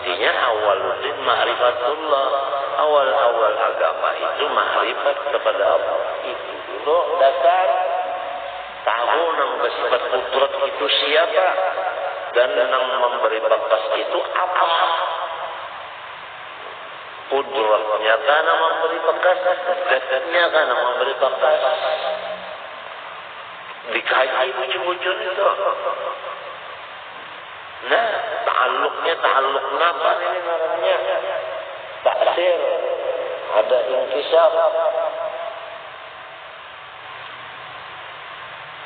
Artinya awaludin ma'rifatullah, awal-awal agama itu ma'rifat kepada Allah. Itu dulu dasar. Tahu nang bersifat kudrat itu siapa, dan nang memberi bakas itu apa. Kudratnya karena memberi bakas, zatnya karena memberi bakas. Dikaji ujung-ujung itu. Nah, ta'alluq napa ini namanya? Ta'sir. Ada inkisaf.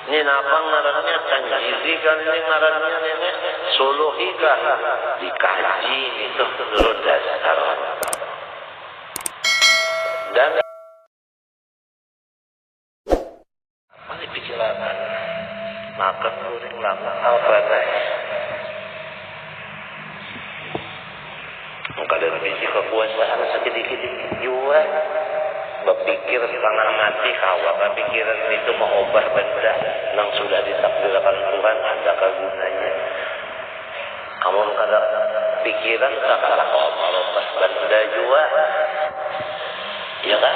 Ini napa ngarannya? Tanjizi kan ini ngarannya ini. Suluhi kan? Dikaji itu dulu dasar. Dan apa ini pikiran? Makan kuring lama apa nih? Kadang bisi kekuasaan sedikit juga berpikir setengah mati kawan pikiran itu mengubah benda yang sudah ditakdirkan Tuhan, adakah gunanya? Kamu kadang pikiran sekarang mengubah benda juga ya kan?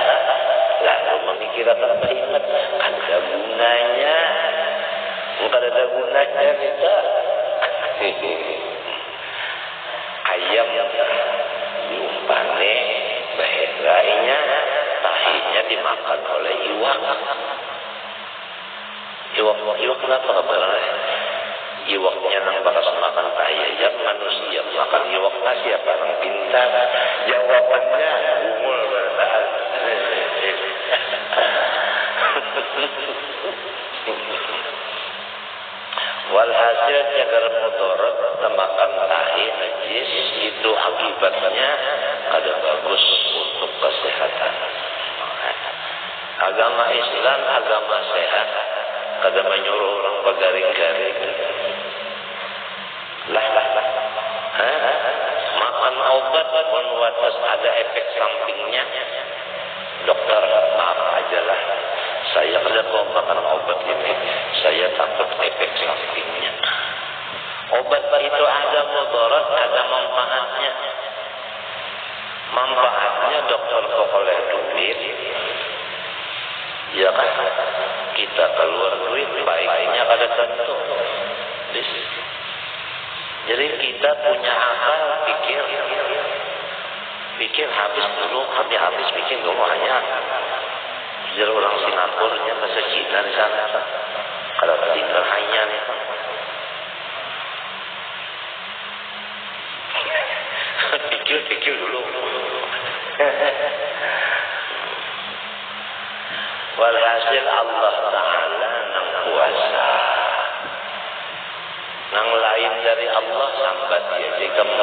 Lalu memikirkan keingat ada gunanya, bukan ada gunanya kita. Ayam diumpane bahirainya tahinya dimakan oleh iwak. Iwak kenapa kabarnya? Iwaknya nang bakas makan tahi ayam, manusia makan iwaknya siapa nang pintar? Jawabannya umul bersaat. Walhasil jagar mudarat temakan tahi najis itu akibatnya kada bagus untuk kesehatan. Agama Islam agama sehat, kada menyuruh orang bergaring-garing. Makan obat pun watas ada efek sampingnya. Dokter maaf ajalah, saya kada mau makan obat ini, saya takut efek sampingnya. Obat itu ada mudarat, ada manfaatnya. Manfaatnya dokter boleh duit, ya kan? Kita keluar duit, baiknya kada tentu. Jadi kita punya akal, pikir habis dulu, habis pikir dulu hanya. Jadi orang Singapura bahasa Cina di sana, kalau tinggal hanya nih. Pikir dulu. Walhasil Allah Ta'ala nang kuasa, nang lain dari Allah sambat dia jika 5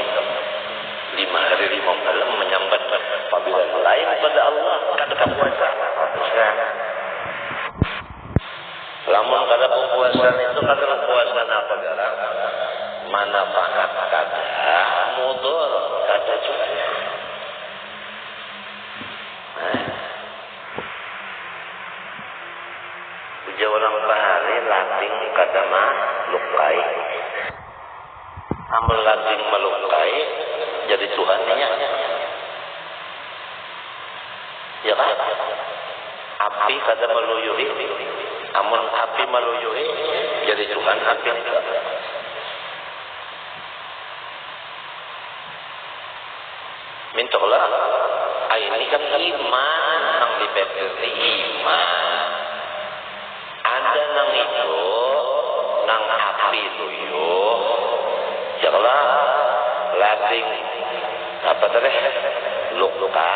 hari 5 malam menyambat apabila lain pada Allah kada kuasa. Lamun kada kepuasan itu kada kepuasan apa garang? Manfaat kada, mudor kada juga. Uja orang bahari lating kada lukai. Amal lating melukai jadi Tuhannya. Ya kan? Api kada meluyuhi. Amun api meluyuhi jadi Tuhan api juga. Mintolah. Ini kan iman nang diberi iman. Ada nang itu nang api luyuh. Janganlah lading apa tadi luka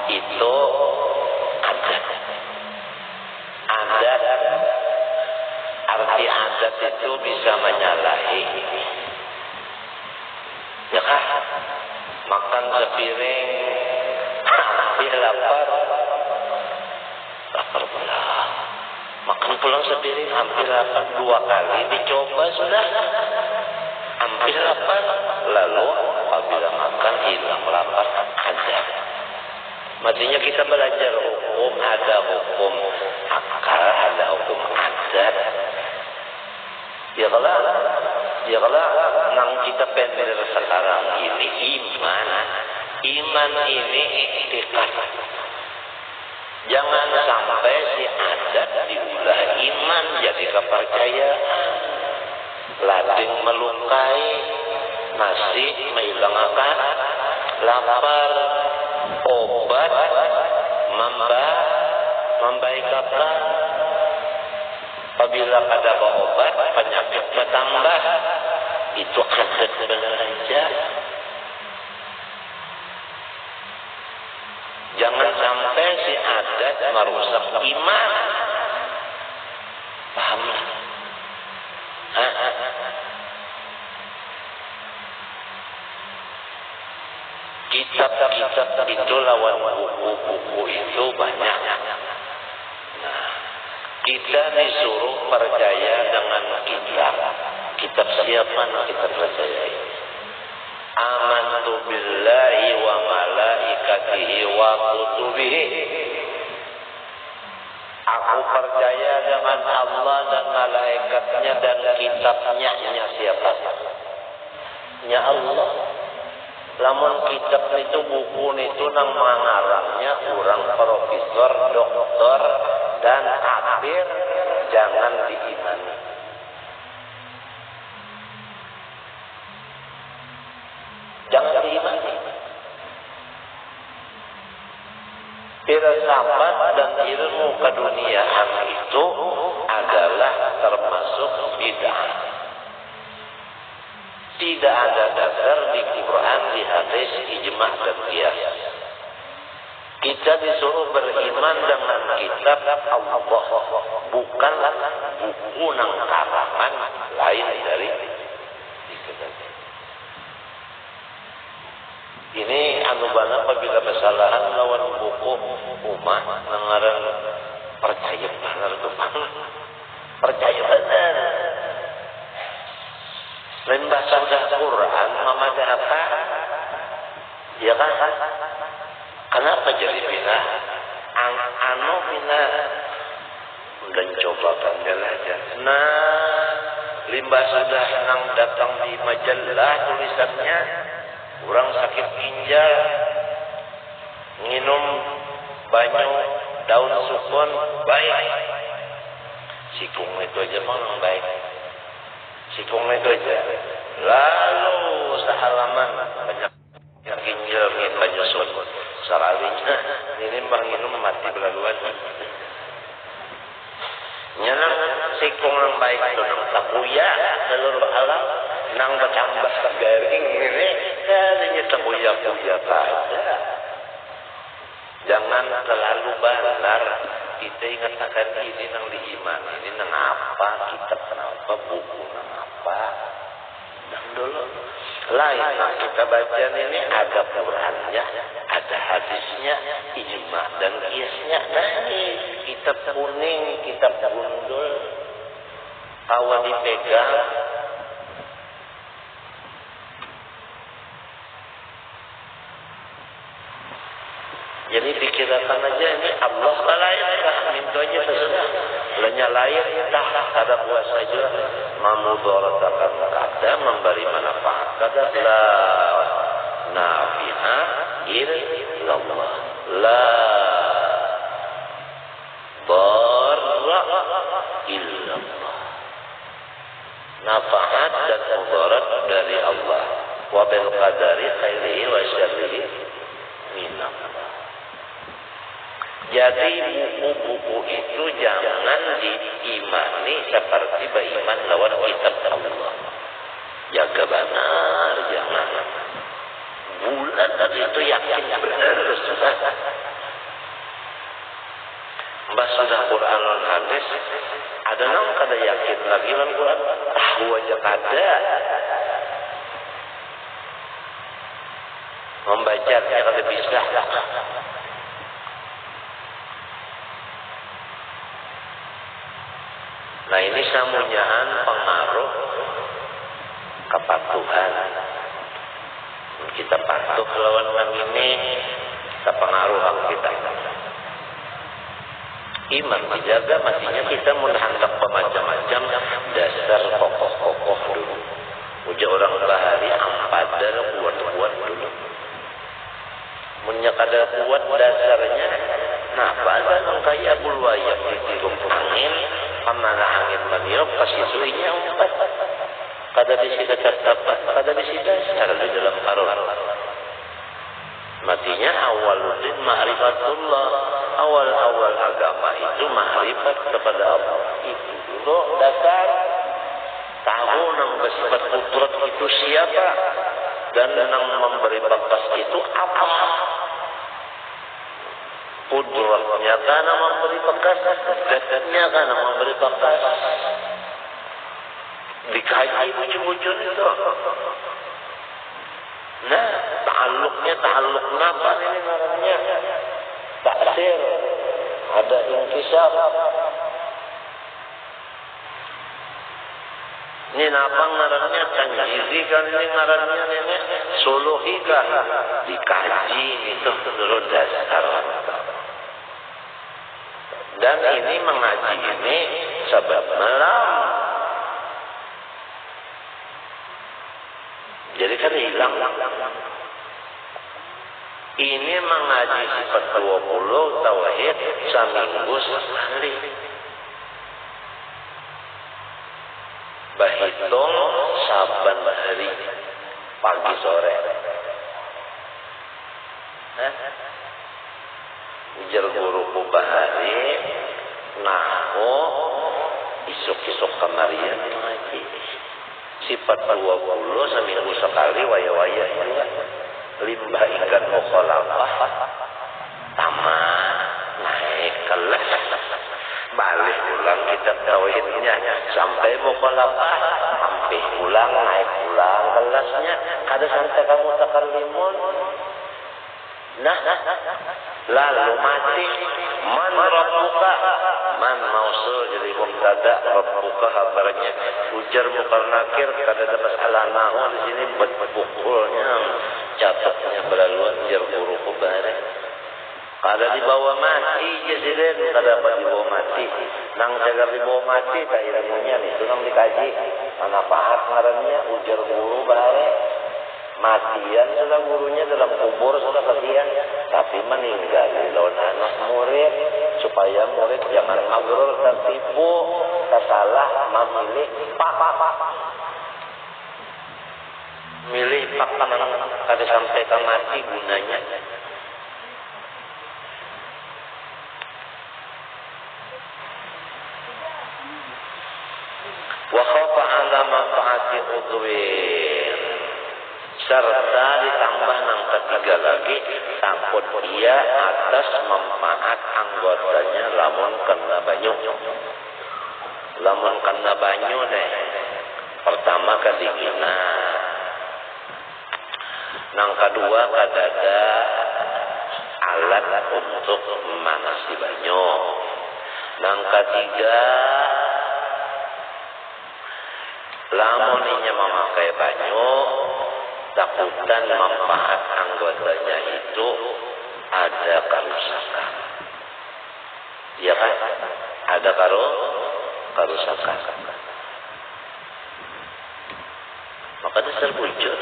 itu ada arti adat itu bisa menyalahi ya kan? Makan sepiring hampir lapar pulang, makan pulang sepiring hampir lapar 2 kali dicoba sudah hampir lapar, lalu apabila makan hilang lapar ada. Maksudnya kita belajar hukum, ada hukum akal, ada hukum adat. Ya kalau Ya kalau nang kita pendek sekarang ini iman ini iktikad. Jangan sampai si adat diulah iman jadi kepercayaan. Lading melukai, nasi menghilangkan lapar, obat membaikkan. Apabila ada obat penyakit bertambah, itu adat belanja. Jangan sampai si adat merusak iman. Paham? Kitab-kitab itu lawan buku-buku itu banyak. Nah, kita disuruh percaya dengan kitab. Kitab siapa yang kita percayai? Amantu billahi wa malaikatihi wa kutubihi. Aku percaya dengan Allah dan malaikatnya dan kitabnya. Nya siapa? Nya Allah. Lamun kitab itu buku itu nang mangarangnya orang profesor, doktor dan akhir, jangan diimani. Jangan diimani. Filsafat dan ilmu keduniaan itu adalah termasuk bid'ah. Tidak ada dasar di Quran, di hadis, ijma dan qiyas. Kita disuruh beriman dengan kitab Allah, bukan buku nang karangan lain dari ini anubana apabila kesalahan lawan buku umat nangaran percaya benar tuh, percaya benar. Lain bahasa Quran mamadah apa? Ya kan? Kenapa jadi bina? Anu bina dan cobakan aja. Nah, limbah sudah nang datang di majalah tulisannya, orang sakit ginjal, minum banyu daun sukun baik. Sikung itu aja memang baik. Sikung itu aja. Lalu sehalaman banyak ginjal minum banyu sukun. Saralinya ini minum mati belaluan. Nyanang sikung yang baik itu nang tabuya seluruh alam nang bertambah tergaring ini kalinya tabuya-buya saja. Jangan terlalu benar. Kita ingatkan ini nang diiman, ini nang apa, kitab kenapa, buku nang apa. Dan dulu lain nah, kita baca ini ada Qurannya, ada hadisnya, ijma dan kiasnya. Nah ini kitab kuning, kitab gundul, awal dipegang. Jadi pikirkan aja ini Allah lahirkah mintanya terserah. Lenya lahir dah ada puasa aja. Mamudharatakan kada memberi manfaat kada la nafi'a illallah. La darra illallah. Nafaat dan mudarat dari Allah. Wa bil qadari khairihi wa syarrihi minallah. Jadi buku-buku itu jangan diimani seperti beriman lawan kitab Allah. Jaga benar, jangan. Bulan tadi itu yakin benar sudah. Mbak sudah Quran dan hadis, ada nang kada yakin lagi lan Quran. Tahu aja kada. Membacanya kada bisa. Nah ini samunyaan pengaruh kepatuhan. Kita patuh lawan orang ini, kita pengaruh hak kita. Iman dijaga, mestinya kita menghantar macam-macam dasar kokoh-kokoh dulu. kada kuat dasarnya. Nah, pada kaya buluaya ditiup angin, pamana angin meniup kasih suinya umpat. Kada bisa dapat, kada bisa dasar di dalam karun. Matinya awaludin ma'rifatullah. Awal-awal agama itu ma'rifat kepada Allah. Itu dulu dasar. Tahu nang bersifat kudrat itu siapa, dan nang memberi bakas itu apa. Kudratnya karena memberi bakas, zatnya karena memberi bakas. Dikaji bujur-bujur itu. Nah, ta'alluq napa ini namanya? Taksir. Ada inkisaf. Ini napa ngarannya? Tanjizi kan ini ngarannya ini. Suluhika. Dikaji itu dulu dasar. Dan ini mengaji ini sebab malam. Jadi kan hilang. Ini mengaji sifat 20 tauhid seminggu sekali. Bahitung saban hari pagi sore. Ujar guruku bahari naho isuk-isuk kemarian ngaji. Sifat 20 seminggu sekali waya-waya juga. Limbah ikan mukhalafah tamat naik kelas. Balik ulang kitab tauhidnya sampai mukhalafah sampai ulang naik ulang kelasnya. Kada sampai kamu takallimun. Nah, lalu mati man rabbuka, man mausul jadi mubtada, rabbuka kabarnya ujar mukar nakir, kada ada masalah nahu di sini bukulnya catatnya berlaluan ujar huruf bareng. Kada dibawa mati jadilen, kada dapat dibawa mati. Nang jaga dibawa mati tak ilmunya itu nang dikaji manfaat ngarannya ujar guru bareng. Matian sudah gurunya dalam kubur sudah kasihan, tapi meninggal lawan anak murid supaya murid jangan magrur tertipu, salah memilih pak. Milih pak nang kada sampai ke mati gunanya. Wa khafa ala manfaati udwin. Serta ditambah yang ketiga lagi takut dia atas manfaat anggotanya lamun kena banyu deh. Pertama kedinginan, yang kedua kadada alat untuk memanasi banyu, yang ketiga lamun inya memakai banyu takutan manfaat anggotanya itu ada kerusakan. Ya kan? Ada kerusakan. Maka dasar bujur.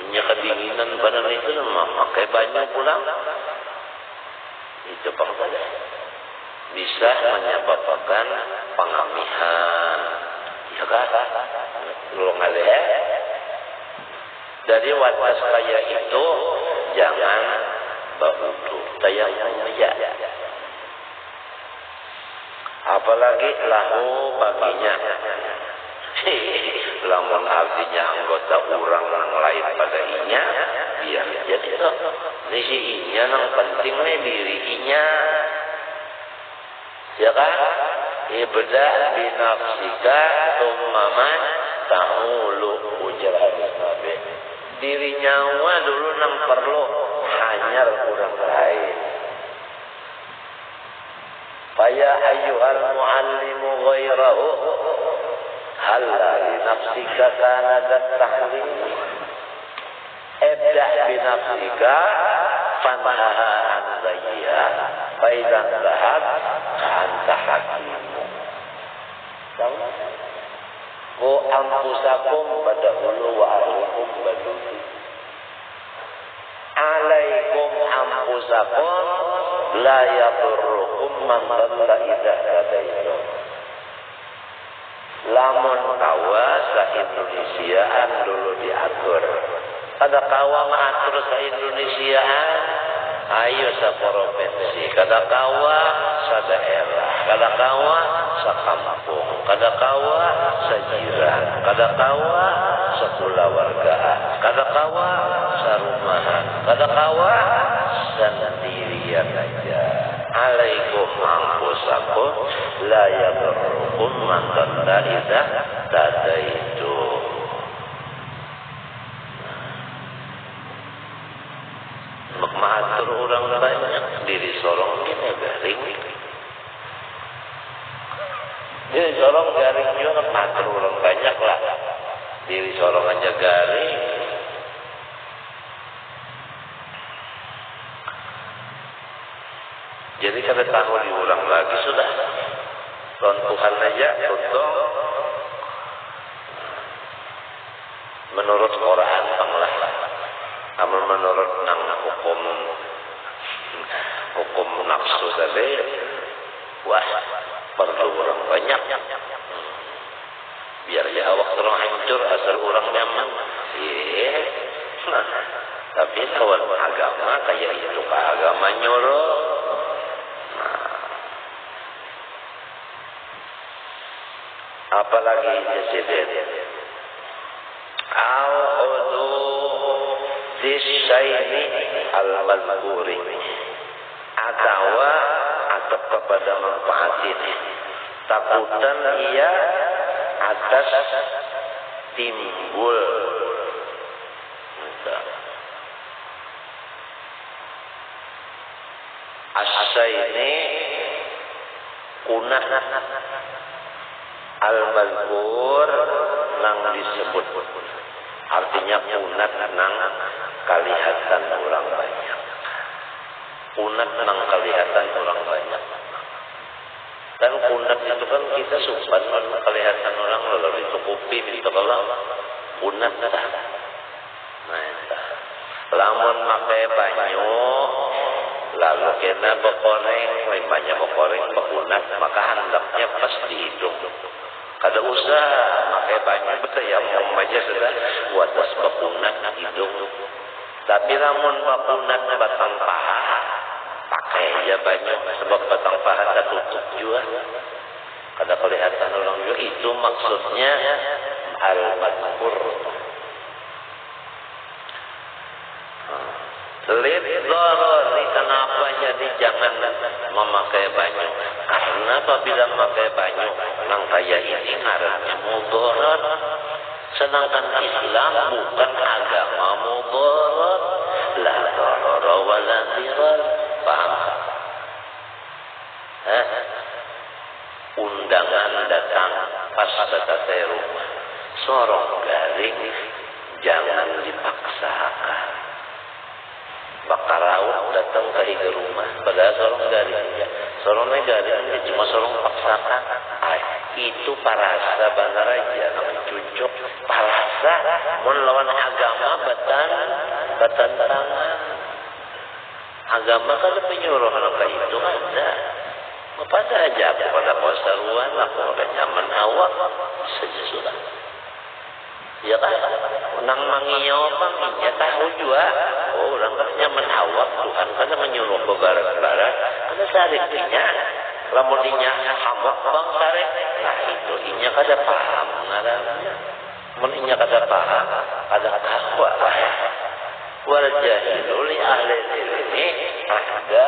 Punya kedinginan badan itu memakai banyak pulang. Itu pada bisa menyebabkan pengamihan. Ya kan? Belum ada ya? Dari watas kaya itu jangan berwudu tayamum ya. Apalagi lahu baginya. Lamun artinya anggota orang yang lain pada inya, biar jadi itu. Ini si inya yang penting nih diri inya. Ya kan? Ibda binafsika tummaman tahulu ujar hadis Nabi. Diri nyawa dulu nang perlu hanyar orang lain. Faya ayyuhal muallimu ghairahu halla li nafsika kana dat-tahlim. Ibda binafsika fanhaha an ghayya fa idza dhahab anta hakim. Ku ampusakum badahulu wa ahlikum baduli. alaikum anfusakum la yadurrukum man dhalla idza hadaitum. Lamun kawa sa Indonesiaan dulu diatur. Kada kawa maatur sa Indonesiaan, ayo sa provinsi. Kada kawa sa daerah. Kada kawa sa kampung. Kada kawa sa jiran. Kada kawa sa kulawargaan. Kada kawa sa rumahan. Kada kawa sendirian aja. Alaikum anfusakum la yadurrukum man dhalla idza hadaitum. Mengatur orang banyak diri sorong ini garing. Diri sorong garing juga mengatur orang banyak lah. Diri sorong aja garing. Jadi kada tahu diulang lagi sudah. Tuhan Tuhan aja untuk menurut Quran panglah. Amal menurut nang hukum nafsu tadi, wah perlu orang banyak. Biar ya waktu orang hancur asal orang nyaman. Nah, tapi kawan agama kayak itu agama nyuruh. Apalagi presiden al-udu disyaini al-mazkuri atau kepada manfaat ini takutan ia atas timbul asyaini kunah al-mazkur nang disebut artinya punat nang kalihatan orang banyak. Punat nang kalihatan orang banyak. Dan punat itu kan kita sumpan kalihatan orang lalu ditukupi gitu kalau punat dah. Nah, lamun pakai banyu lalu kena bekoreng, banyak bekoreng bekunat maka hendaknya pas di hidung. Kada usah pakai banyak betul ya mau aja sudah buat tas bekunat hidung. Tapi lamun bekunat batang paha pakai aja banyak sebab batang paha tertutup juga. Kada kelihatan orang juga itu maksudnya al-mazkur. Lidharari kenapa jadi jangan memakai banyu? Karena apabila memakai banyu nang kaya ini ngarannya mudarat. Sedangkan Islam bukan agama mudarat. La darara wa la dirar. Paham? Undangan datang pas datang rumah. Sorong garing jangan dipaksakan. Bakarau datang ke rumah padahal sorong garing sorongnya garing cuma sorong paksakan itu parasa benar aja mencucuk parasa melawan agama batan tangan agama kan penyuruh anak itu ada pada aja pada posaruan lah pada nyaman awak saja sudah ya kan nang mangiyau panginya tahu juga orang kan nyaman awak Tuhan kada menyuruh bebarat-barat kada sariknya lamun dinya hambak bang sarik nah itu inya kada paham ngarannya mun inya kada paham kada takwa wal jahilu li ahli ilmi ada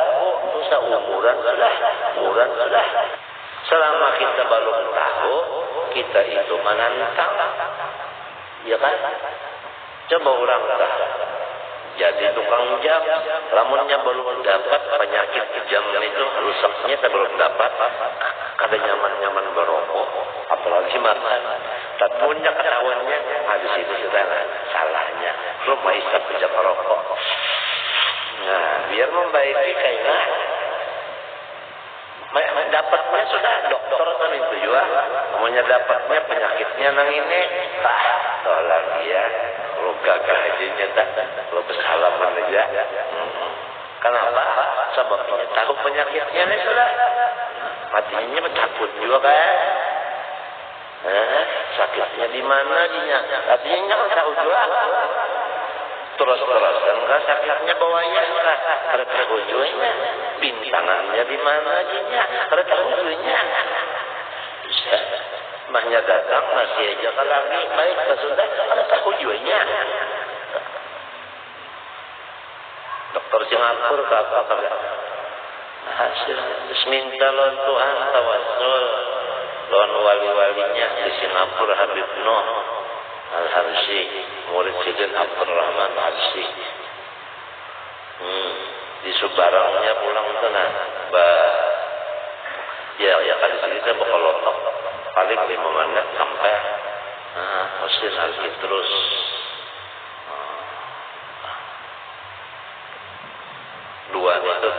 dosa umuran sudah selama kita belum tahu kita itu menantang ya kan? Coba orang dah jadi tukang jam, lamunnya belum dapat penyakit jam itu rusaknya belum dapat, kada nyaman berokok, apalagi makan. Tak punya ketahuannya habis itu sudah salahnya, rumah isap jam rokok. Nah, biar membaiki kayaknya dapatnya sudah dokter kan itu juga namanya dapatnya penyakitnya nang ini tolong dia Kalau gagah aja nyata, kalau bersalaman aja. Kenapa? Sebabnya tahu penyakitnya nih sudah. Matinya takut juga kan. Sakitnya di mana dinya? Artinya kan tahu juga. Terus-terusan kan sakitnya bawahnya sudah. Ada ujungnya. Bintangannya di mana dinya? Ada ujungnya. Bisa. Mahnya datang masih aja kalau baik sudah ada ujungnya. Dokter Singapura ke apa kerja? Hasil minta lawan Tuhan tawasul lawan wali-walinya di Singapura Habib Noh Al-Harsi, murid Sidin Abdurrahman Al-Harsi. Di Subarangnya pulang tenang. Ya kali cerita bakal paling 5 menit sampai Husin Al-Idrus. Dua itu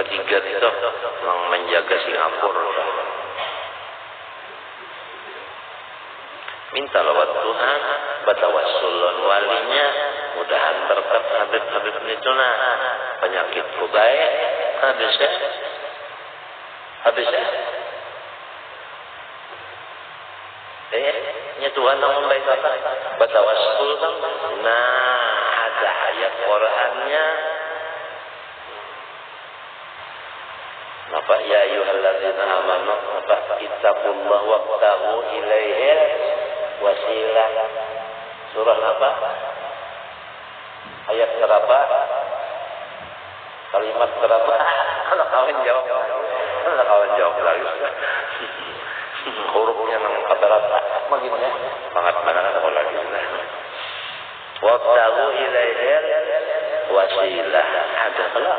bertiga itu yang menjaga Singapura. Minta lewat Tuhan, batawassulun walinya, mudahan berkat Habib-Habib itu penyakitku baik, habisnya. Nya Tuhan namun baik apa? Batawassul kan, ada ayat Qurannya. Napa ya ayyuhalladzina amanu napa ittaqullah wabtaghu ilaihi wasilah. Surah apa? Ayat berapa? Kalimat berapa? Kalau kawan jawab lagi. Hurufnya nang berapa? Begini. Sangat mana kalau lagi. Wabtaghu ilaihi wasilah. Ada kelak.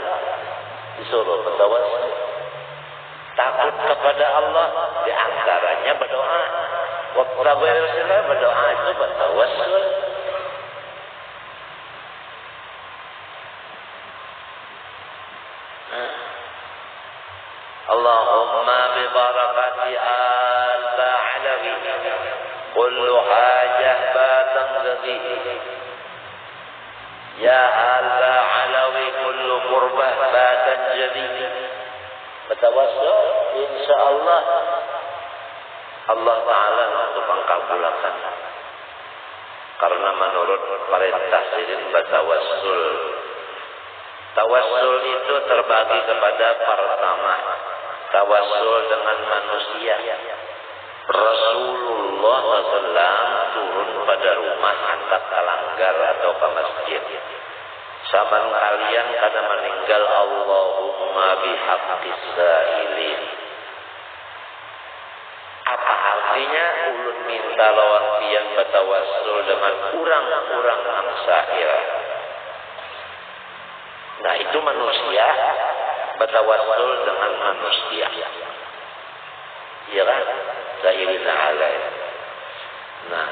Disuruh bertawassul. Takut kepada Allah di antaranya berdoa. Waktu berdoa itu bertawassul. Allahumma bi barakati al-Ba'alawi kullu hajah batang ladhi ya al-Ba'alawi kullu qurbah batan jadi. Bertawassul, insyaallah Allah Ta'ala untuk mengkabulkan. Karena menurut perintah Sidin bertawassul. Tawassul itu terbagi kepada pertama, tawassul dengan manusia. Rasulullah SAW turun pada rumah hendak kalanggar atau ke masjid. Saban kalian kada meninggal Allahumma bihaqqis sa'ilin. Apa artinya ulun minta lawan tiyang bertawassul dengan kurang-kurang yang sa'il. Nah itu manusia bertawassul dengan manusia. Iya kan? Sa'ilina alaih. Nah,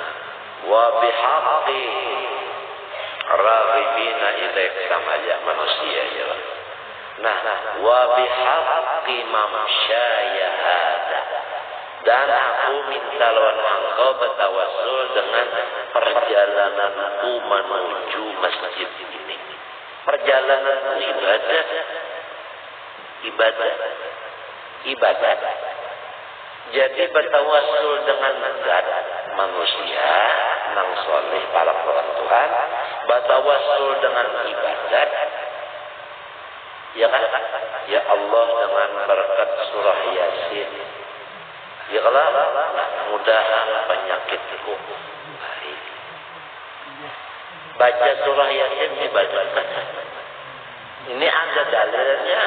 wa bihaqqi raghibina ilaik sama aja manusia ya. Nah, wa bihaqqi mamsyaya hada. Dan aku minta lawan engkau bertawassul dengan perjalananku menuju masjid ini. Perjalanan ibadah. Jadi bertawassul dengan zat manusia nang soleh para orang Tuhan, bertawassul dengan ibadat. Ya kan? Ya Allah dengan berkat surah Yasin. Ya Allah, mudahan penyakitku baik. Baca surah Yasin dibacakan. Ini ada dalilnya.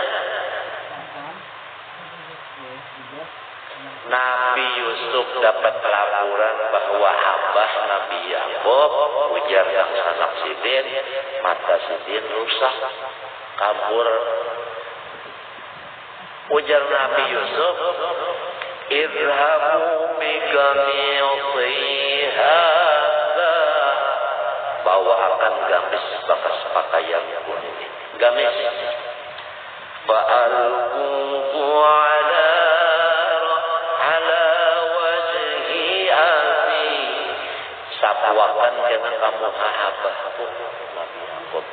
Nabi Yusuf dapat laporan bahwa abah Nabi Yakub ujar yang sanak Sidin, mata Sidin rusak, kabur. Ujar Nabi Yusuf, idhabu biqamisi hadza, bawa akan gamis bekas pakaianku ini. Gamis. Fa'alquhu ala takwakan jangan kamu hahabahku Nabi Yakub.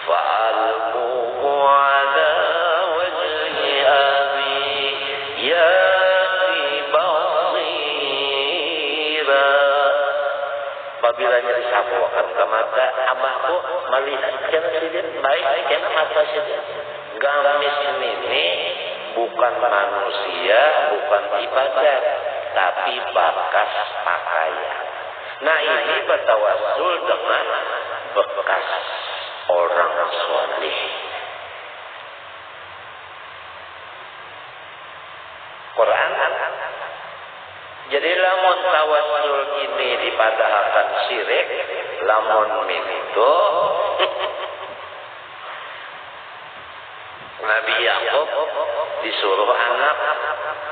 Fa'almuhu ala wajhi abi yati basira. Apabila disapuakan ke mata abahku melihat kena sidin baik kena mata sidin. Gamis ini bukan manusia, bukan ibadat, tapi bekas pakaian. Nah ini bertawassul dengan bekas orang soleh. Quran. Jadi lamun tawassul ini dipadahakan syirik, lamun itu Nabi Yakub disuruh anak,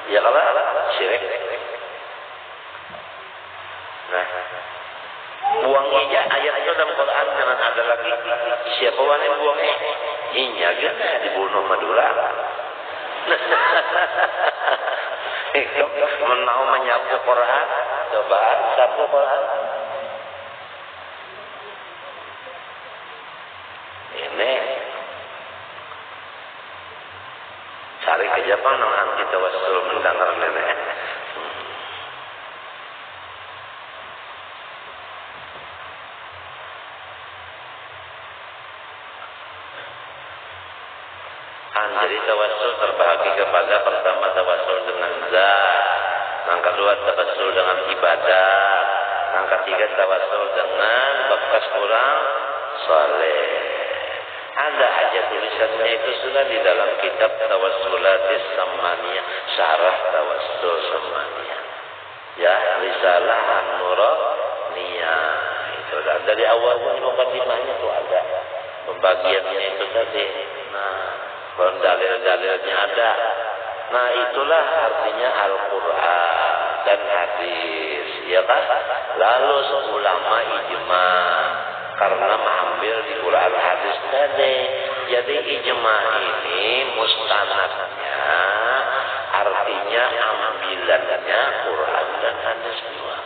ya kalau syirik. Nah, buang ija ayat itu dalam Quran jangan ada lagi. Siapa yang buang inya kan dibunuh Madura. Mau menyapu Quran, coba sapu Quran. Ini cari ke Jepang nang kita wasul mendengar nenek. Jadi tawassul terbagi kepada pertama tawassul dengan zat, yang kedua tawassul dengan ibadah, yang ketiga tawassul dengan bekas orang saleh. Ada aja tulisannya itu sudah di dalam kitab Tawassulatis Samaniyah, syarah tawassul samaniyah. Ya, risalah An-Nuraniyah itu dari awal mukadimahnya itu ada pembagiannya itu tadi. Nah, dalil-dalilnya ada. Nah itulah artinya Al-Quran dan hadis, ya kan? Lalu ulama ijma karena mengambil di Quran hadis tadi. Jadi ijma ini mustanadnya artinya ambilannya Quran dan hadis dua.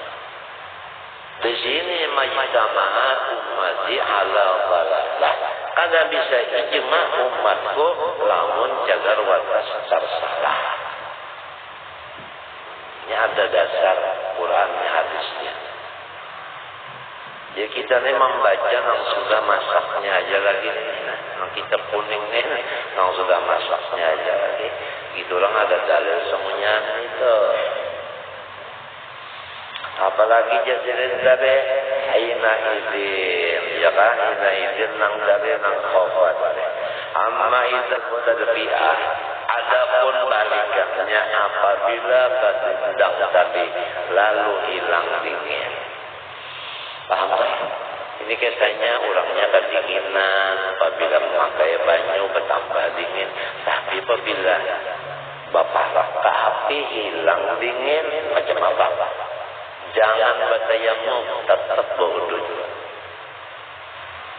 Di sini majtama'at ummati ala dhalalah. Kada bisa ijma umatku lamun jagar watas tersalah. Ini ada dasar Qurannya hadisnya. Ya kita ini membaca yang sudah masaknya aja lagi. Yang kitab kuning nih, yang sudah masaknya aja lagi. Itu orang ada dalil semuanya itu. Apalagi jadirin dari aina izin, ya kan? Aina izin nang dari nang khofat. Amma izin tadbi'ah, adapun balikannya apabila ketendang tadi lalu hilang dingin. Paham tak? Ini katanya orangnya kedinginan, apabila memakai baju bertambah dingin. Tapi apabila bapak api hilang dingin, macam apa? Jangan bertayamum, tetap berwudu juga.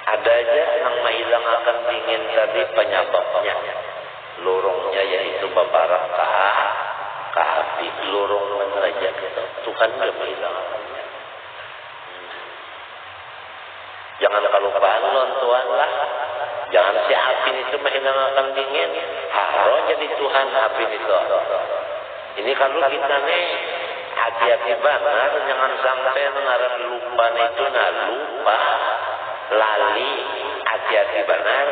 Ada aja yang menghilangkan dingin tadi penyebabnya. Lorongnya yaitu babarak ke api. Lorong menerajak itu. Tuhan dia menghilangkannya. Jangan kelupaan Tuhan lah. Jangan si api itu menghilangkan dingin. Harus jadi Tuhan api itu. Ini kalau kita nih hati-hati banget, jangan sampai ngaran lupa itu lupa, lali, hati-hati banget.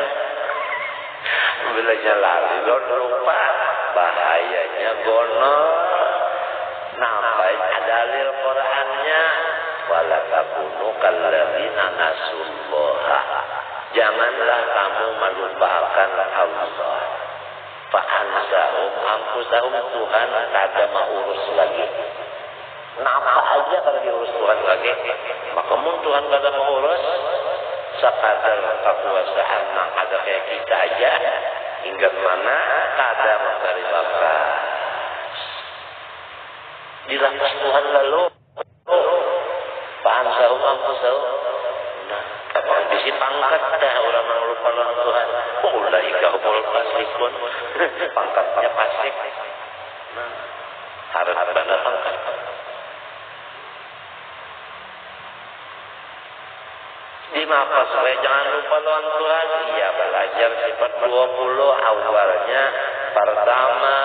Bilanya lali, lupa, bahayanya gono. Nampak ada dalil Qurannya, wala takunu kalladzina nasullaha. Janganlah kamu melupakan Allah. Fa'ansahum anfusahum, Tuhan kada mau urus lagi. Napa aja kalau diurus Tuhan lagi, maka Tuhan kada mau urus sekadar kekuasaan yang ada kayak kita aja, hingga mana kada mencari bakas. Dilapas Tuhan lalu, fa'ansahum anfusahum. Nah, bisi pangkat dah orang yang lupa Tuhan. Ulaika humul fasikun. Pangkatnya fasik. Nah, harus benar pangkat. Kenapa? Supaya jangan lupa lawan Tuhan. Iya, belajar sifat 20 awalnya. Pertama,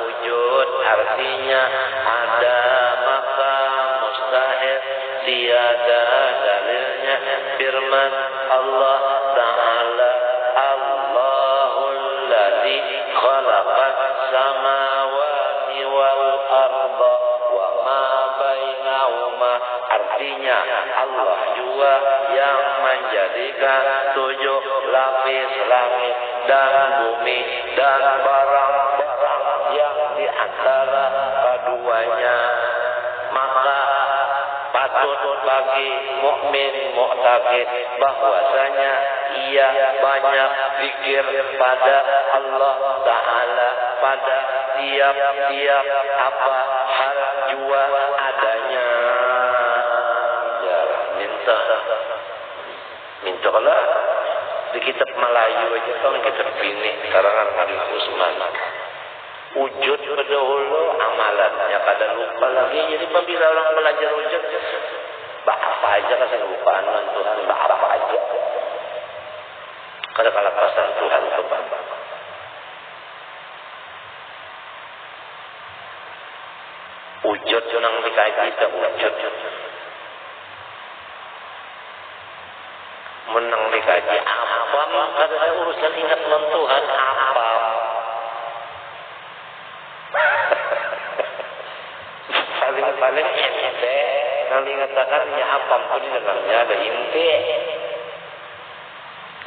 wujud artinya ada maka mustahil, tiada dalilnya. Firman Allah Ta'ala, Allahul ladzi khalaqas samawati wal arda wa ma bainahuma. Artinya Allah juga yang menjadikan 7 lapis langit dan bumi dan barang-barang yang di antara keduanya. Maka patut bagi mukmin mu'taqid bahwasanya ia banyak zikir pada Allah Ta'ala pada tiap-tiap apa hal jua adanya. Ya, minta lah di kitab Melayu aja kan kitab ini karangan Habib Usman. Wujud berdahulu amalannya kadang lupa lagi. Jadi apabila orang belajar wujud, apa aja kan kelupaan Tuhan, apa aja. Kada kalapasan Tuhan itu Bapak. Wujud nang dikaiti kita wujud. Menang dikaji apa? Kada urusan ingat Tuhan apa? Paling ente yang dikatakan ya apa pun di dalamnya ada inti.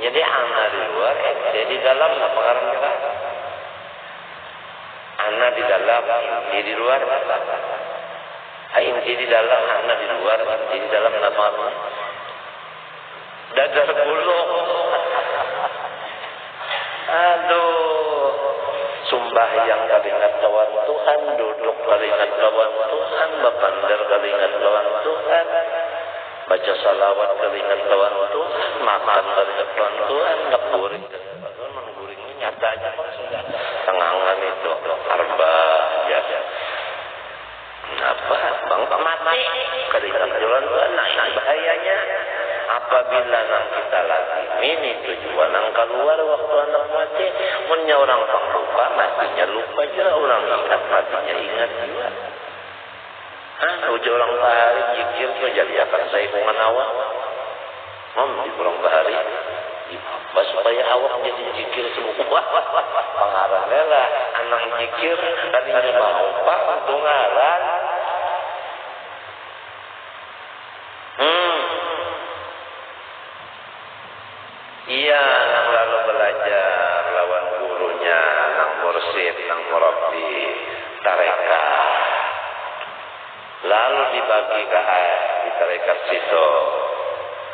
Jadi anak di luar, ente di dalam apa karena anak di dalam, inti di luar. Inti di dalam, anak di luar, inti di dalam apa? Dagar gulung. Aduh, sumbah yang kalingat lawan Tuhan, duduk kalingat lawan Tuhan, bapandar kalingat lawan Tuhan, baca salawat kalingat lawan Tuhan, makan kalingat lawan Tuhan, ngeguring kalingat Tuhan, mengguringnya nyatanya sudah tengangan itu, arba ya. Apa? Bang mati kalingat lawan Tuhan, nah ini bahayanya. Apabila nang kita lagi ini tujuan nang keluar waktu anak mati, punya orang lupa matinya lupa aja, orang ingat matinya ingat juga. Uji orang bahari jikir tuh jadi akan saya kungan awak. Di orang bahari, supaya awak jadi jikir semua. Pengarangnya lah anak jikir tadinya mau pak untuk ngaran. Iya, lalu belajar lawan gurunya, nang mursid, nang murabbi, tarekat. Lalu dibagi ke di tarekat situ.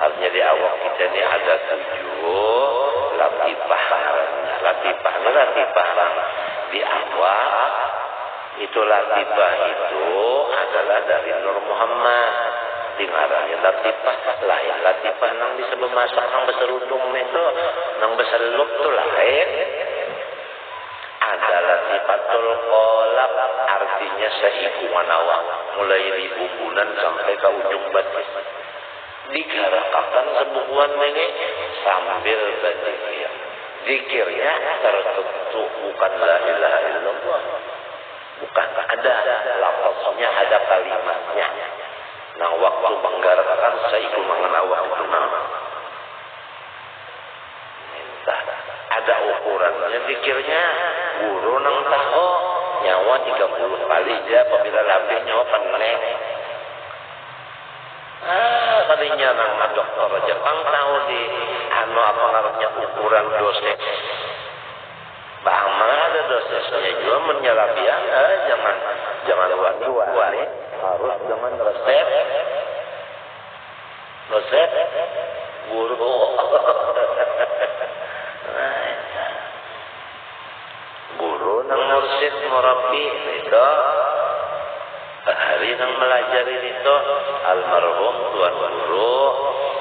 Artinya di awak kita ini ada 7 latifah. Latifah yang di awak itu latifah itu adalah dari Nur Muhammad. Dengarannya latifah lain. Latifah nang disebut masak nang beserudung itu, nang beselup itu lain. Ada latifatul kolab, artinya seikungan awak, mulai di bubunan sampai ke ujung batis. Digarakakan sebukuan ini sambil berzikir. Zikirnya tertentu bukan la ilaha illallah. Bukan ada lafaznya, ada kalimatnya. Nah waktu menggarakan saya ikut mengenawak itu nama. Ada ukurannya pikirnya. Guru nang tahu nyawa 30 kali aja apabila labih nyawa peneng. Kalinya nang dokter Jepang tahu di apa ngarannya ukuran dosis. Bahama ada dosisnya juga menyalabian. Jangan luar ya. Harus dengan resep guru. Guru nang mursid murabbi itu hari nang melajari itu almarhum tuan guru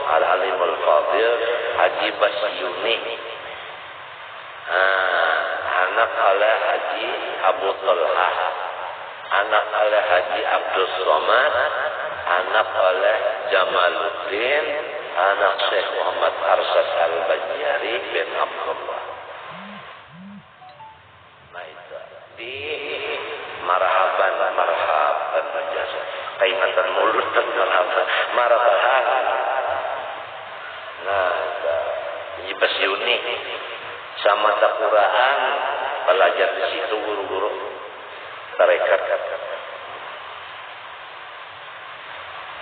al-alimul fadil Haji Basyuni. Anak oleh Haji Abu Talha, anak oleh Haji Abdul Somad, anak oleh Jamaluddin, anak Syekh Muhammad Arsad Al-Banjari bin Abdullah. Nah itu di marhaban jasa kaingatan mulut dan marhaban. Nah ini Basyuni sama takuraan belajar di situ guru-guru tarekat.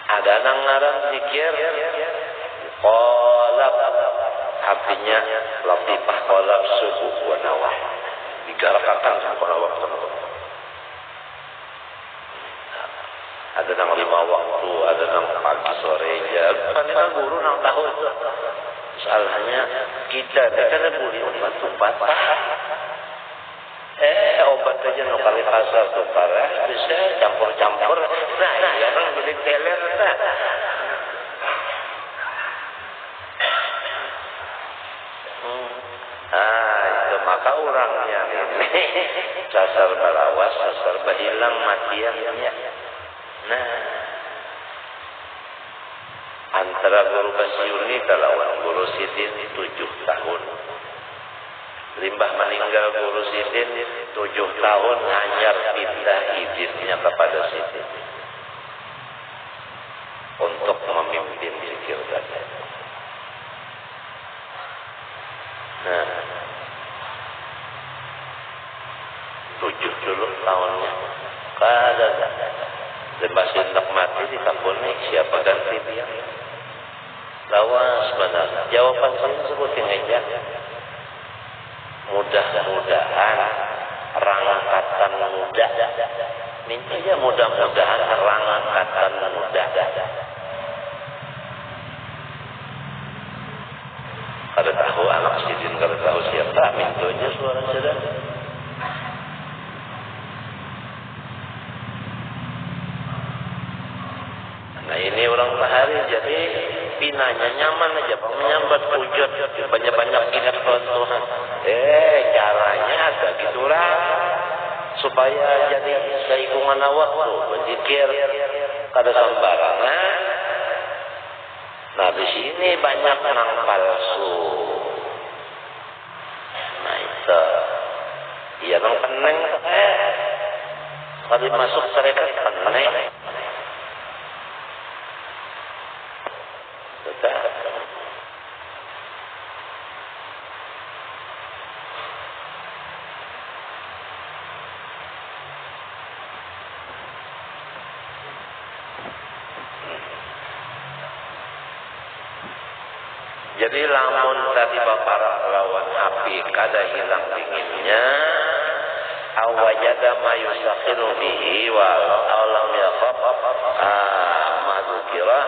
Ada nangaran zikir qalab, artinya latifah qalab subuh wa nawah, digarakakan pada waktu. Ada nang 5 waktu, ada nang pagi sore jam. Kan guru nang tahu itu. Salahnya kita boleh obat-obat. Obat aja no kali kasar tuh parah, bisa campur-campur. Nah, ya kan beli teler dah. Itu maka orangnya ini sasar balawas, sasar bahilang matiannya. Nah, antara guru Basyuni lawan guru Sidin 7 tahun. Limbah meninggal guru Sidin 7 tahun hanyar pindah izinnya kepada Sidin untuk memimpin zikir tadi. Nah, 7 dulu tahunnya. Kada Limbah Sindak mati di kampung ini siapa ganti dia? Lawas benar. Jawaban saya sebutin aja. Mudah-mudahan rangkatan muda. Minta aja mudah-mudahan rangkatan muda. Kada tahu anak Sidin, kada tahu siapa, minta aja suara sedang. Nah ini orang Bahari, jadi pinanya nyaman aja, menyambat wujud, banyak-banyak ingat Tuhan. Caranya ada gitulah, supaya jadi seikungan waktu berzikir kada sembarangan. Nah di sini banyak nang palsu. Nah itu, iya nang peneng, kali masuk tarekat peneng. Jadi lamun tadi bapak lawan api kada hilang dinginnya, awajada ma yusakhiru bihi wa alam yaqab madzukira,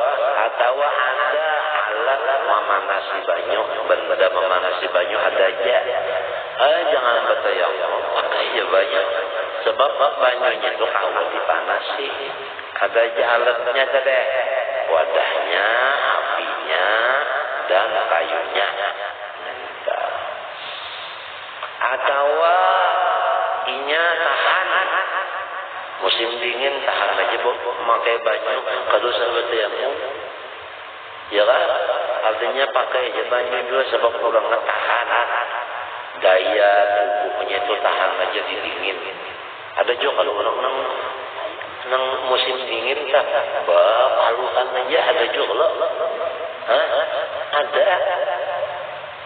atau ada alat memanasi banyu, benda memanasi banyu ada aja. Jangan bertayamum pakai aja banyu, sebab banyunya itu kalau dipanasi ada aja alatnya tadi, wadahnya, apinya dan kayunya. Atau inya tahan musim dingin, tahan aja pakai baju kalau sahabat tayamum, ya kan? Artinya pakai aja baju juga sebab kurang tahan daya tubuhnya itu, tahan aja di dingin. Ada juga kalau orang nang musim dingin tak palukan aja, ada juga loh.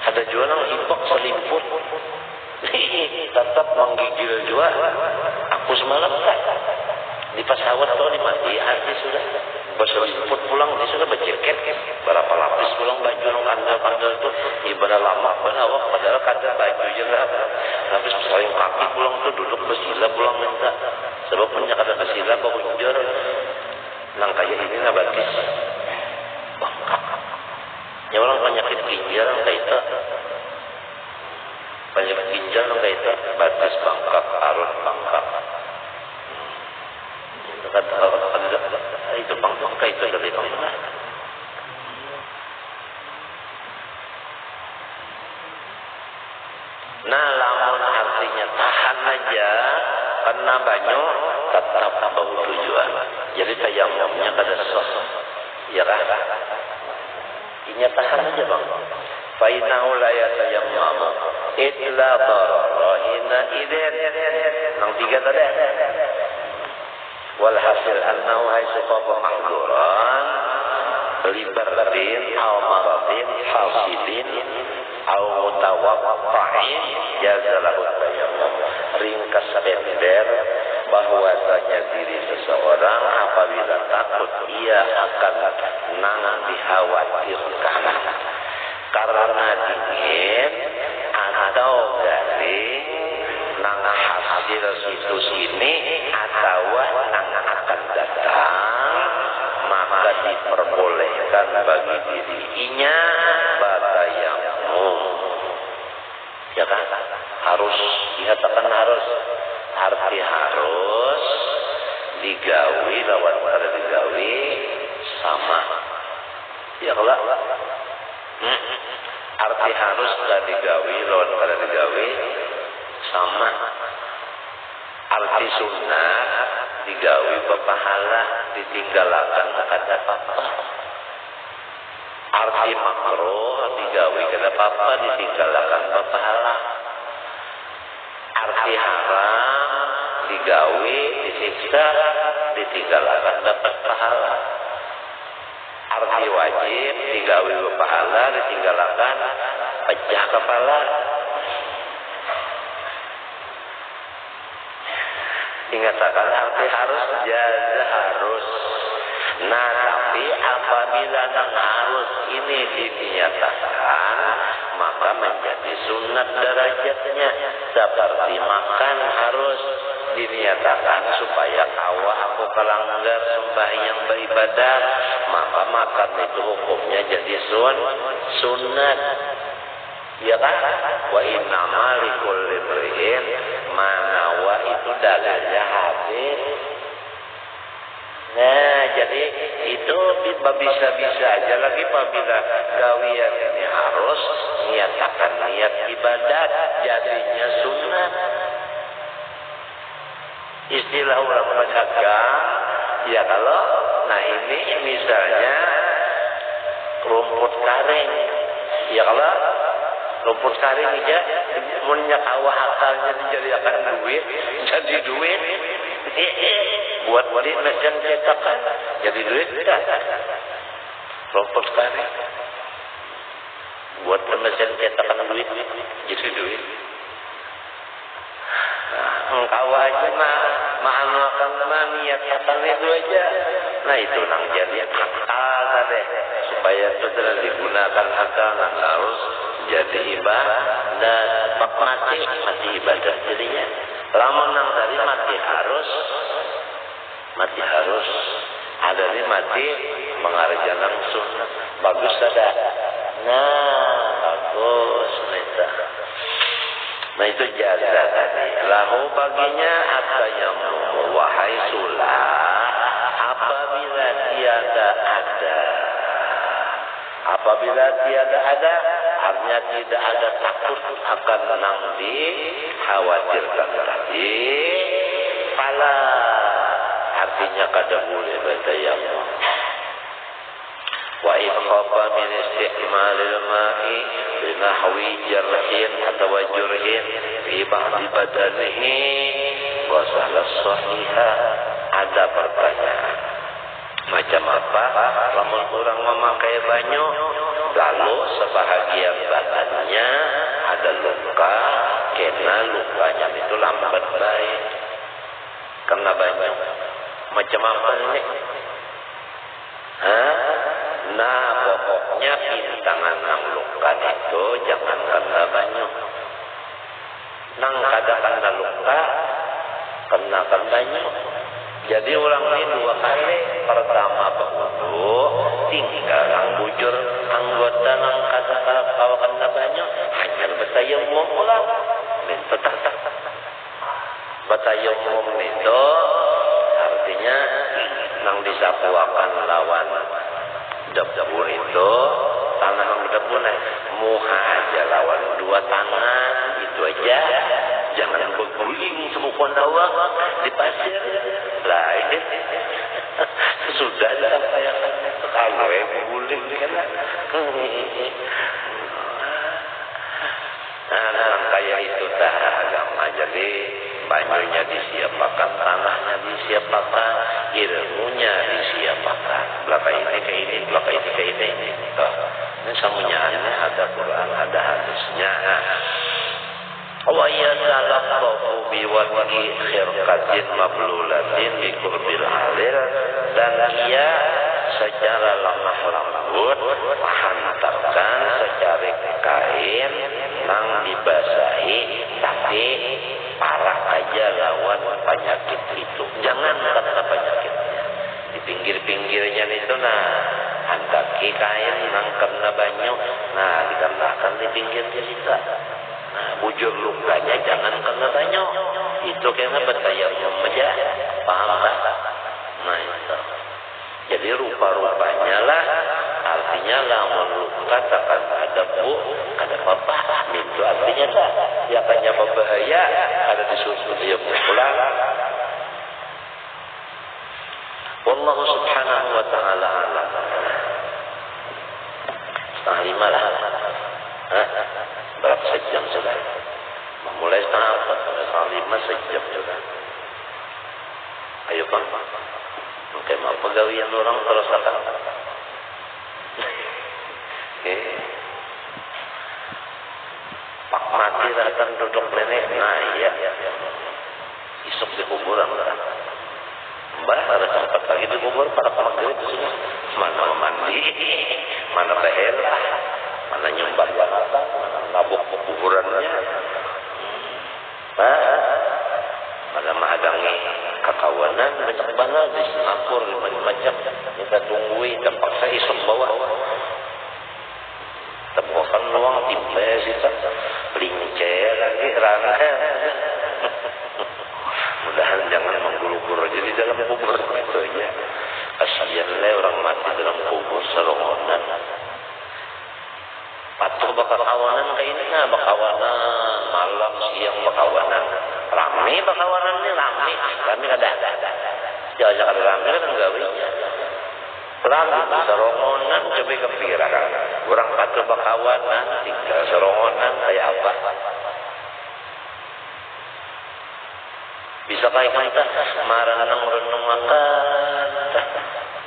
Ada juga nang hipok selimut tetap menggigil juga. Aku semalam tak di pesawat tuh dimati hati sudah berselimut pulang, dia sudah berjaket berapa lapis pulang, baju nang kandal tuh ibadah lama awak padahal kadang baju jelas, habis saling kaki pulang tuh duduk bersila pulang minta sebab punya kada bersila bawa unjur nang kayak ini nabatis bangkak ya, orang penyakit ginjal kayak itu, penyakit ginjal kayak itu, batas bangkak, arus bangkak. Itu bangkak itu dari bangkak. Nah, lamun artinya tahan aja, kena banyu tetap bau tujuan. Jadi tayamumnya kada sos, ya kan? Dinyatakan aja bang. Fainahu la yatayammamu illa darahina idin. Nang 3 tadi. Walhasil annahu haitsu qafa mahduran libardin aw maradin hasidin aw mutawaqqa'in jazalahu tayammum. Ringkas ember bahwasanya diri seseorang apabila takut ia akan dikhawatirkan karena dingin atau garing nang hasil situ sini atau nang akan datang, maka diperbolehkan bagi dirinya batayamum. Ya kan? Harus dikatakan harus, arti harus digawi lawan pada digawi sama. Ya kalau arti harus gak digawi lawan pada digawi sama. Arti sunnah digawi berpahala, ditinggalkan kada apa-apa. Arti makruh digawi kada apa-apa, ditinggalkan berpahala. Arti haram digawi, disiksa, ditinggalkan dapat pahala. Arti wajib digawi berpahala, ditinggalkan pecah kepala. Dikatakan arti harus, jaza harus. Nah, tapi apabila nang harus ini dinyatakan, maka menjadi sunat derajatnya. Seperti makan harus dinyatakan supaya awak aku kelanggar sembahyang beribadah, maka makan itu hukumnya jadi sunat. Ya kan? Wa innama likulli imri'in manawa itu dalilnya hadis. Nah, jadi itu bisa-bisa aja lagi apabila gawian ini harus niatakan niat ibadat jadinya sunnah. Istilah orang pedagang, ya kalau nah ini misalnya rumput karing, ya kalau rumput karing aja minyak awal akalnya dijadikan duit, jadi duit. Buat beli mesin cetakan jadi duit tidak. Rumput karing buat mesin cetakan duit jadi duit. Nah, engkau aja ma'amalkan niat-niatan itu aja. Nah itu nang jadi akal tadi supaya itu tidak digunakan akal nang harus jadi ibadah dan mati ibadah jadinya. Lamun nang tadi mati harus ada nih mati mengarja langsung bagus ada. Nah bagus neta. Nah itu jaza tadi. Lahu baginya atayamum wahai sulah apabila tiada ada artinya tidak ada takut akan nang dikhawatirkan tadi pala artinya kada boleh bertayamum. Wa in khafa min isti'malil ma'i binahwi jarhin atau jurhin fi ba'di badanihi wa salah sahihah. Ada pertanyaan macam apa lamun orang memakai banyu lalu sebahagian badannya ada luka, kena lukanya itu lambat baik karena banyu. Macam apa ini? Nah pokoknya pintangan nang luka itu jangan kena banyu. Nang kada kena luka kenakan banyu. Jadi orang ini 2 kali. Pertama berwudu, tinggal nang bujur anggota nang kada kalau kena banyu hanya bertayamum ulang. Tetap bertayamum itu artinya nang disapuakan lawan dapur itu tanah nang dapur muha aja lawan 2 tangan itu aja, jangan berguling semua dawa di pasir lah ini sudah lah kayak kalau berguling guling kena. Nah, kayak itu dah agama. Jadi banyunya disiapakan, tanahnya disiapakan, ilmunya disiapakan. Belaka ini ke ini, belaka ini ke ini. Ini semuanya ada Quran, ada hadisnya. Wa yatalaqqafu biwajhi khirqatin mablulatin bi qurbil alir, dan dia secara lemah lembut menghantarkan secarik kain nang dibasahi tapi parah aja lawan penyakit itu. Jangan kata penyakitnya di pinggir-pinggirnya itu, nah handaki kain nang kena banyu, nah dikarenakan di pinggirnya kita. Nah, bujur lukanya jangan kena banyu. Itu kena bertayamum aja. Paham tak? Nah itu. Jadi rupa-rupanya lah, artinya lamun luka takkan ada bu, ada apa-apa. Itu artinya tak. Ya kanya berbahaya, ada disusun dia pulang. Wallahu subhanahu wa ta'ala alam. Setengah 5 lah. Berapa sejam sudah? Memulai setengah 4 sampai setengah 5 sejam sudah. Ayo Pak. Oke, mau pegawaian orang terus datang. Pak mati datang duduk nenek. Nah iya. Isuk di kuburan kan. Mbak ada tempat lagi di kubur pada maghrib semua. Mana mandi, mana leher, mana nyumbang janatan, mana nabuk kuburannya. Mana menghadangi kakawanan, banyak banget di Singapura, macam kita tungguin, terpaksa isuk bawah. Temukan luang timbes itu, pelincer lagi, rana. Mudahan jangan menggulur-gulur jadi dalam kubur itu aja. Kasianlah orang mati dalam kubur serongonan. Patuh bakawanan kayak ini nah, bakawanan malam siang bakawanan. Rame bakawanan ini rame ada. Jangan ada rame kan enggak winya. Rame serongonan coba kepikiran. Orang patuh bakawanan tinggal serongonan kayak apa? Bisa kayak kita marenung makan.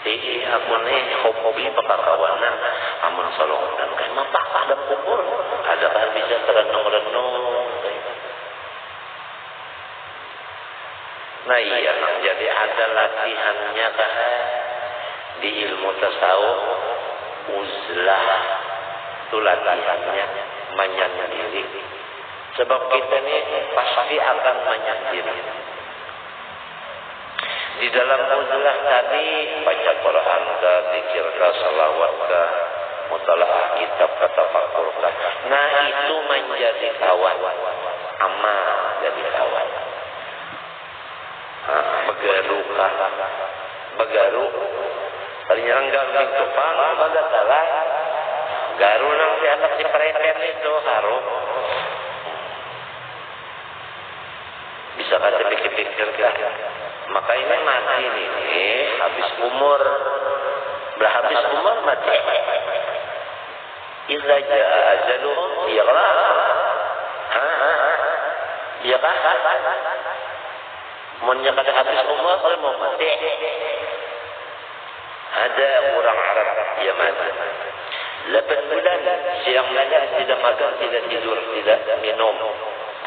Aku nih hobi bakawanan amun serongonan kayak apa ada kubur. Adakah bisa terenung-renung? Nah iya, jadi ada latihannya kan di ilmu tasawuf, uzlah itu latihannya menyendiri. Sebab kita ini pasti akan menyendiri. Di dalam uzlah tadi baca Quran, zikir, salawat, mutalaah kitab, tafakkur. Nah itu menjadi kawan, amal jadi kawan. Begaru tadinya enggak gitu pang bagat salah garu nang di atas di pereken itu harum bisa kata pikir-pikir kan maka ini mati ini habis umur berhabis umur mati idza jaa ajaluhum iyalah iya kan Monnya kada habis umur kalau mau mati. Ada orang Arab dia mati. 8 bulan siang malam tidak makan, tidak tidur, tidak minum.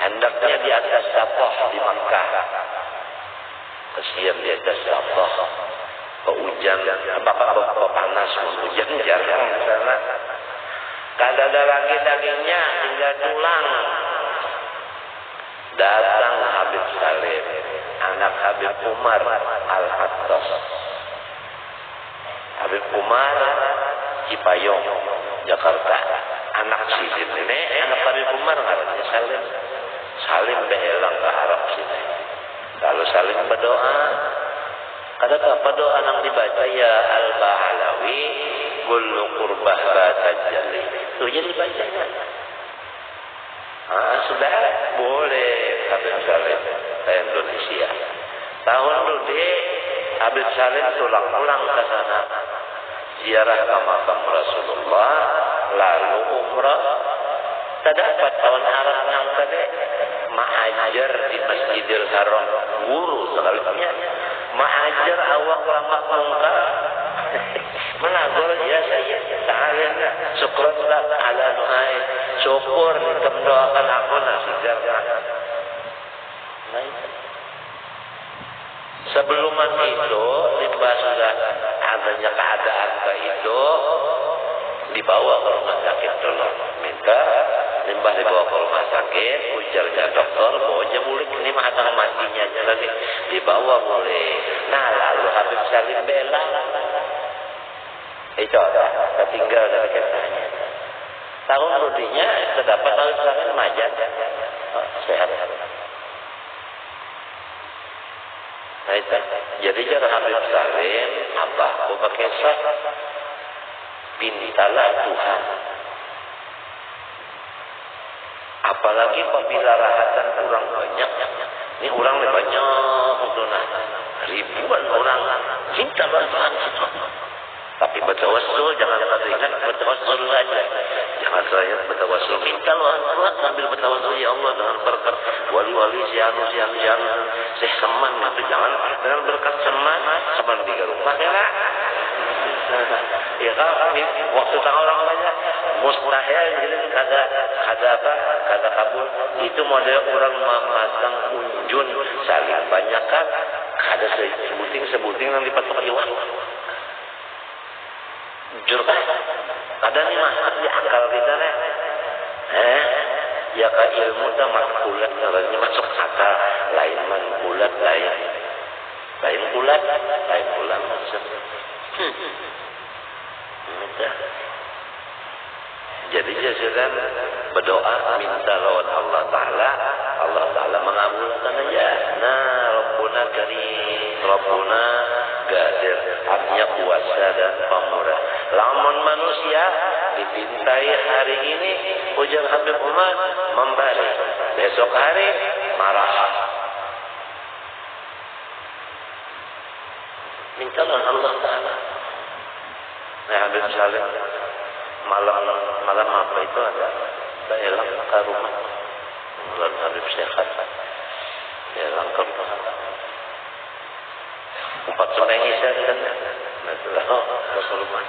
Hendaknya di atas sapah di Makkah. Kesian di atas sapah. Hujan, bapak panas, hujan jarang di sana. Kada ada lagi dagingnya, tinggal tulang. Datang Habib Salim, anak Habib Umar Al-Hattas. Habib Umar Cipayung, Jakarta. Anak Sidin ini, anak Habib Umar namanya Salim. Salim behelang ke Arab sini. Kalau Salim berdoa, ada apa doa yang dibaca ya Al-Bahalawi, Gullu Qurbah Batajali. Itu jadi bacanya. Sudah boleh Habib Salim ke Indonesia. Tahun dulu Habib Salim pulang ke sana. ziarah ke makam Rasulullah, lalu umrah. Terdapat tahun Arab yang tadi ma'ajar di Masjidil Haram, guru sekalipun ma'ajar awak lama mengkar menagor ya saya ta'ala syukran lah ala nuhai syukur mendoakan aku nasijar. Sebelum itu limbah sudah adanya keadaan itu dibawa ke rumah sakit dulu, minta limbah dibawa ke rumah sakit, ujarnya dokter bahwa aja mulik ini mah ada matinya aja lagi dibawa boleh. Nah lalu Habib Salim bela itu tinggal dari kisahnya. Tahun rudinya terdapat Habib Salim majat sehat. Nah itu jadi cara Habib Salim abahku pakai sah pintalah Tuhan. Apalagi apabila rahatan orang banyak, ini orang banyak untuk ribuan orang cinta Tuhan. Tapi bertawassul jangan ingat bertawassul aja. Jangan saya bertawassul minta Allah sambil bertawassul ya Allah dengan berkat wali-wali si anu seman itu jangan dengan berkat seman di rumah ya lah. Ya kan waktu orang banyak mustahil jadi kada kabul itu model orang memasang unjun saling banyak kan ada sebuting yang dipatok iwan jurkah ada nih masuk di akal kita nih ya ka ilmu dah makulat caranya masuk akal lain mankulat lain kulat masuk jadi jasiran berdoa minta lawan Allah Ta'ala mengabulkan aja. Nah Rabbuna Karim, Rabbuna Gadir, artinya kuasa dan pemurah. Lamun manusia dipintai hari ini ujar Habib Umar memberi, besok hari marah. Minta lawan Allah Ta'ala. Nah Habib Salim malam apa itu ada elang ke rumah malam Habib Syekhat elang ke rumah 4 sore Isya kan ke rumah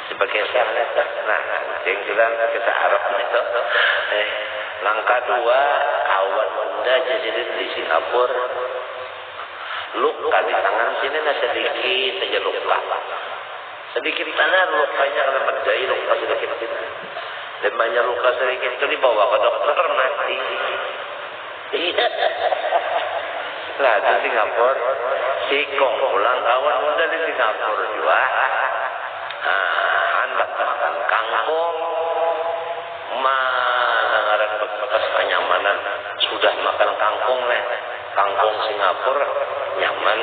sebagai syarat nah yang bilang kita Arab itu langkah 2 kawan muda jadi di Singapura luka di tangan sini sedikit saja luka sedikit tanah lukanya karena menjahit luka sedikit dan banyak luka sedikit itu dibawa ke dokter mati. Iya lah di Singapura sikong pulang kawan muda di Singapura juga hendak makan kangkung mana ngaran bekas kenyamanan sudah makan kangkung kangkung Singapura nyaman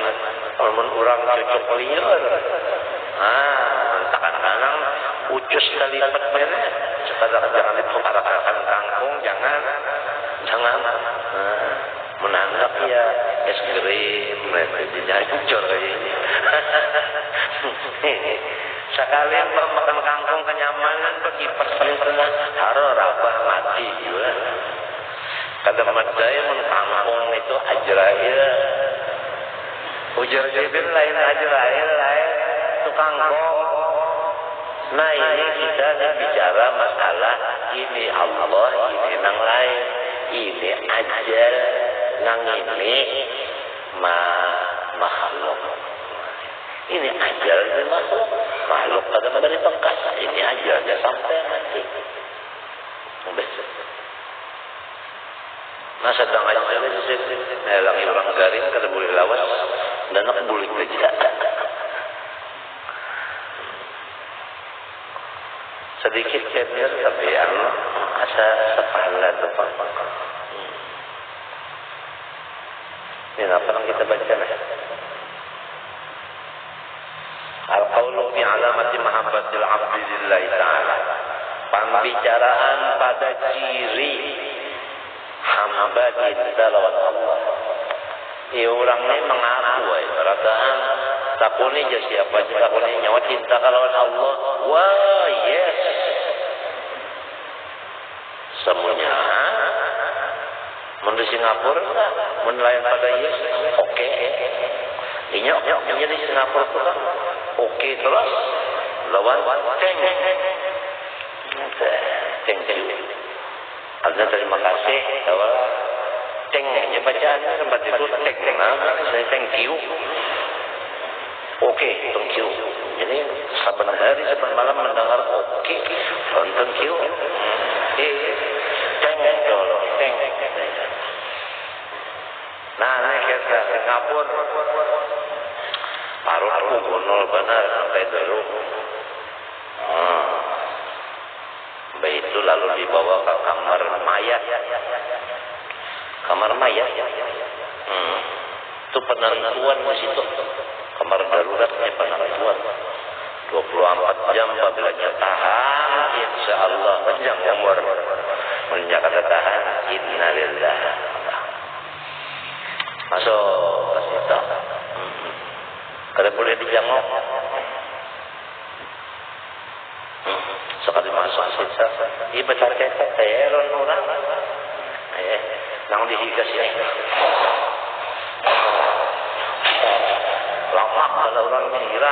walaupun orang cocok liar kadang-kadang ucus kali lipat beres sekadar jangan diperkarakan kangkung jangan menanggap ya es krim jadi hancur kayak ini sekali makan kangkung kenyamanan berkipas paling pernah haro rabah mati juga kadang madaya kangkung itu ajrail ujar jibin lain ajrail lain tukang kangkung. Nah ini kita bicara masalah ini Allah, ini nang lain, ini ajal, nang ini makhluk. Ini ajal ini makhluk pada dari pangkas, ini ajalnya sampai mati. Nah sedang ajal itu melangi orang garing kada boleh lawas dan nak boleh kerja. Sedikit kecil tapi yang asa sepala depan. Ini apa yang kita baca nih? Al-qawlu fi alamati mahabbatil abdi lillahi ta'ala. Pembicaraan pada ciri hamba cinta lawan Allah. Ya orang ini mengaku perasaan takuni je siapa je takuni nyawa cinta lawan Allah ketemunya di Singapura enggak menelayan pada yes oke. Ini di Singapura tuh kan oke terus lawan thank you. Artinya terima kasih bahwa tengnya bacaannya tempat itu saya thank you. Oke, thank you. Jadi saban hari saban malam mendengar oke, thank you. Thank. Nah, ini kita Singapura. Paruh aku gonol benar sampai dulu. Itu lalu dibawa ke kamar mayat. Kamar mayat. Itu penentuan di situ. Kamar daruratnya penentuan. 24 jam apabila tahan, insya Allah panjang umur. Menjaga tahan, innalillah. Masuk ke situ. Kada boleh dijangok. Sekali masuk situ. Ia besar ketek teron orang. Nang dihiga sini. Lama kalau orang mengira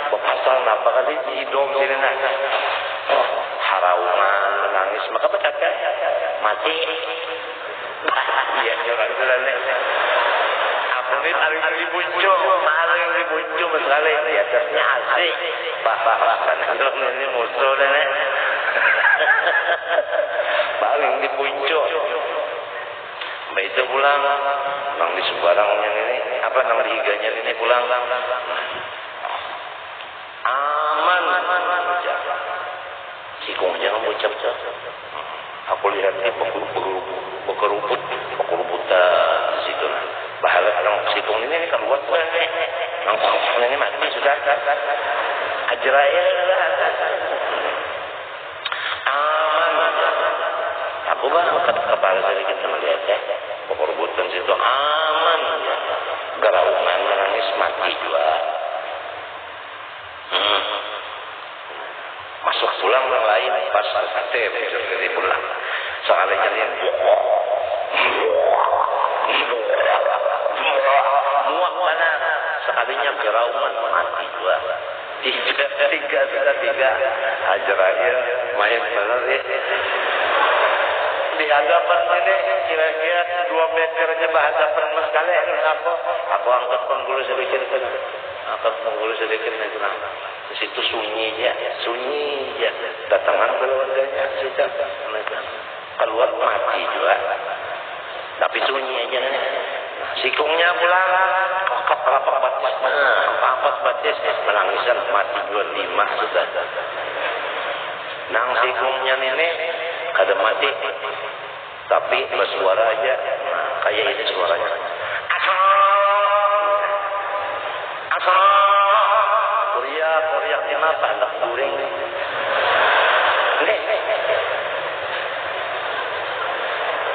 berpasal apa kali hidung sini nak. Haraungan menangis maka bercakap mati. Iya orang jalan. Aku ni paling dibuncung sekali di atasnya asik. Bahkan ini musuh ni. Paling dibuncung. Itu pulang, nang di sembarangnya ini, apa nang di higanya ini pulang, aman, sikungnya mengucap, aku lihat dia berkerubut di situ, bahala nang sikung ini keluar, nang sikung ini mati sudah, Azrail, aman, aku angkat kepala sedikit melihat perebutan situ aman ya. Geraungan menangis mati juga. Masuk pulang yang lain pas sate jadi pulang. Soalnya dia muak mana sekalinya geraungan mati juga. Tiga Azrail main benar ya. Di hadapan ini kira-kira 2 meter aja hadapan sekali aku angkat penggulu sedikit kenapa di situ sunyi aja datangan keluarganya sudah keluar mati juga tapi sunyi aja sikungnya pulang apa batis menangisan mati 25 sudah nang sikungnya ini kada mati tapi bersuara aja kayak ini suaranya asal Korea kenapa anak goreng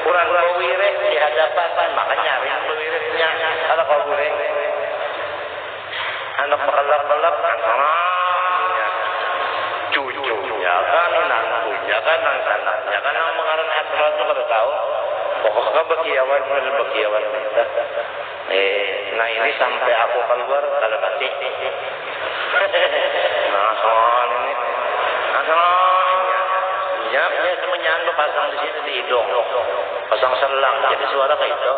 kurang wirek di hadapan makanya yang wireknya kalau kau goreng anak balap cucunya kan nantunya kan nang sanaknya kan nang mengarang Azrail itu kada tahu pokoknya begiawan kita nah ini sampai aku keluar kada mati nah soal ini ya semuanya anu pasang di sini di hidung pasang selang jadi suara kayak itu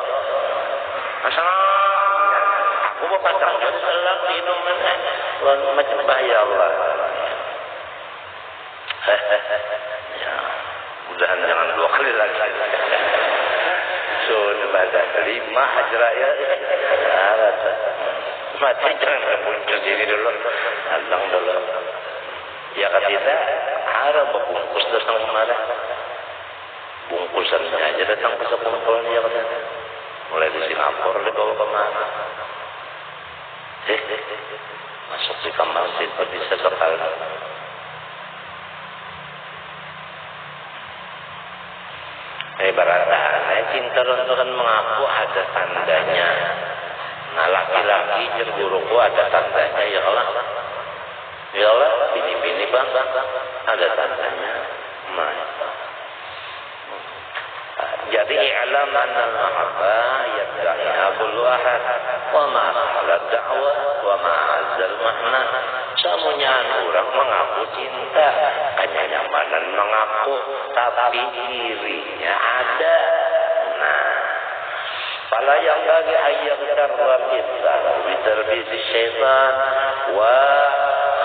aku mau pasang selang di hidung macam bahaya Allah. Ya, mudahan jangan 2 kali lagi. Sudah pada 5 Azrail. Mati jangan kemuncul sini dulu. Alang dulu. Ya kata kita, harap bungkus datang kemana. Bungkusannya aja datang ke sekumpulnya ya kata. Mulai di Singapura dibawa kemana. Masuk di kamar situ bisa sekali. Ibaratnya cinta Tuhan mengaku ada tandanya. Nah laki-laki cemburuku ada tandanya ya Allah. Ya Allah, bini-bini bang, ada tandanya. Nah, i'lam anna al-mahabbah yadda'iha kullu ahad wa ma sahalat da'wah wa ma azzal mahna. Samunyan orang mengaku cinta, hanya nyamanan mengaku, tapi dirinya ada. Nah, fala yang bagi ayat darwat insan bitarbisi syaitan wa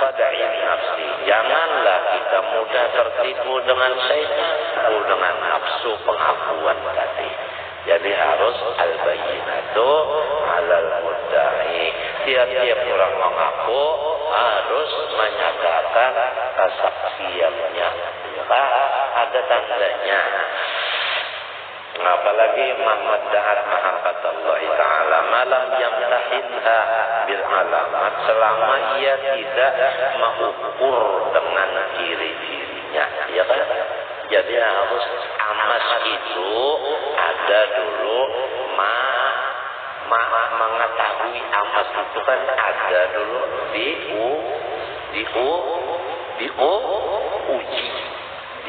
khada'in nafsi. Janganlah kita mudah tertipu dengan syaitan atau dengan nafsu pengakuan tadi. Jadi harus al-bayyinatu 'alal mudda'i. Tiap-tiap orang mengaku harus menyatakan kesaksiannya. Ada tandanya. Apalagi Muhammad da'at mahabbatullah ta'ala malam yamtahinha bil alamat, selama ia tidak mengukur dengan ciri-cirinya, ya kan? Jadi harus amas itu ada dulu, mengetahui amas itu kan ada dulu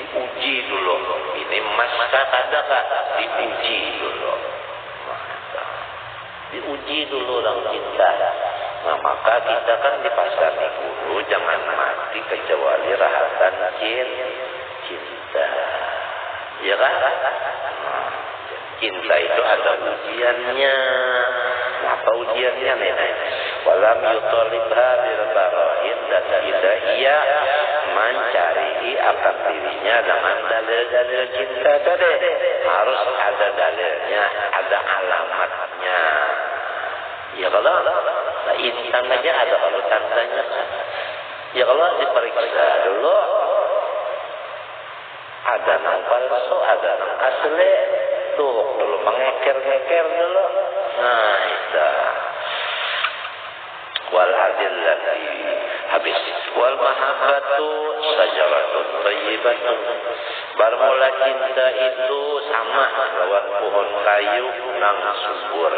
diuji dulu. Ini masa adakah diuji dulu, diuji dulu orang cinta. Nah, maka kita kan dipasari dulu jangan mati kecuali rahasan cinta, ya kan? Cinta itu ada ujiannya. Apa ujiannya nih? Walam yutalibha bil barahin, dan tidak ia mencari akan dirinya dengan dalil-dalil cinta tadi. Harus ada dalilnya, ada alamatnya. Ya kalau insan aja ada kalau tandanya kan. Ya kalau diperiksa dulu, ada nang palsu, ada nang asli. Tuh dulu mengeker-ngeker dulu. Nah itu. Wal adillati habis. Wal mahabbatu syajaratun thayyibatun. Bermula cinta itu sama lawan pohon kayu nang subur.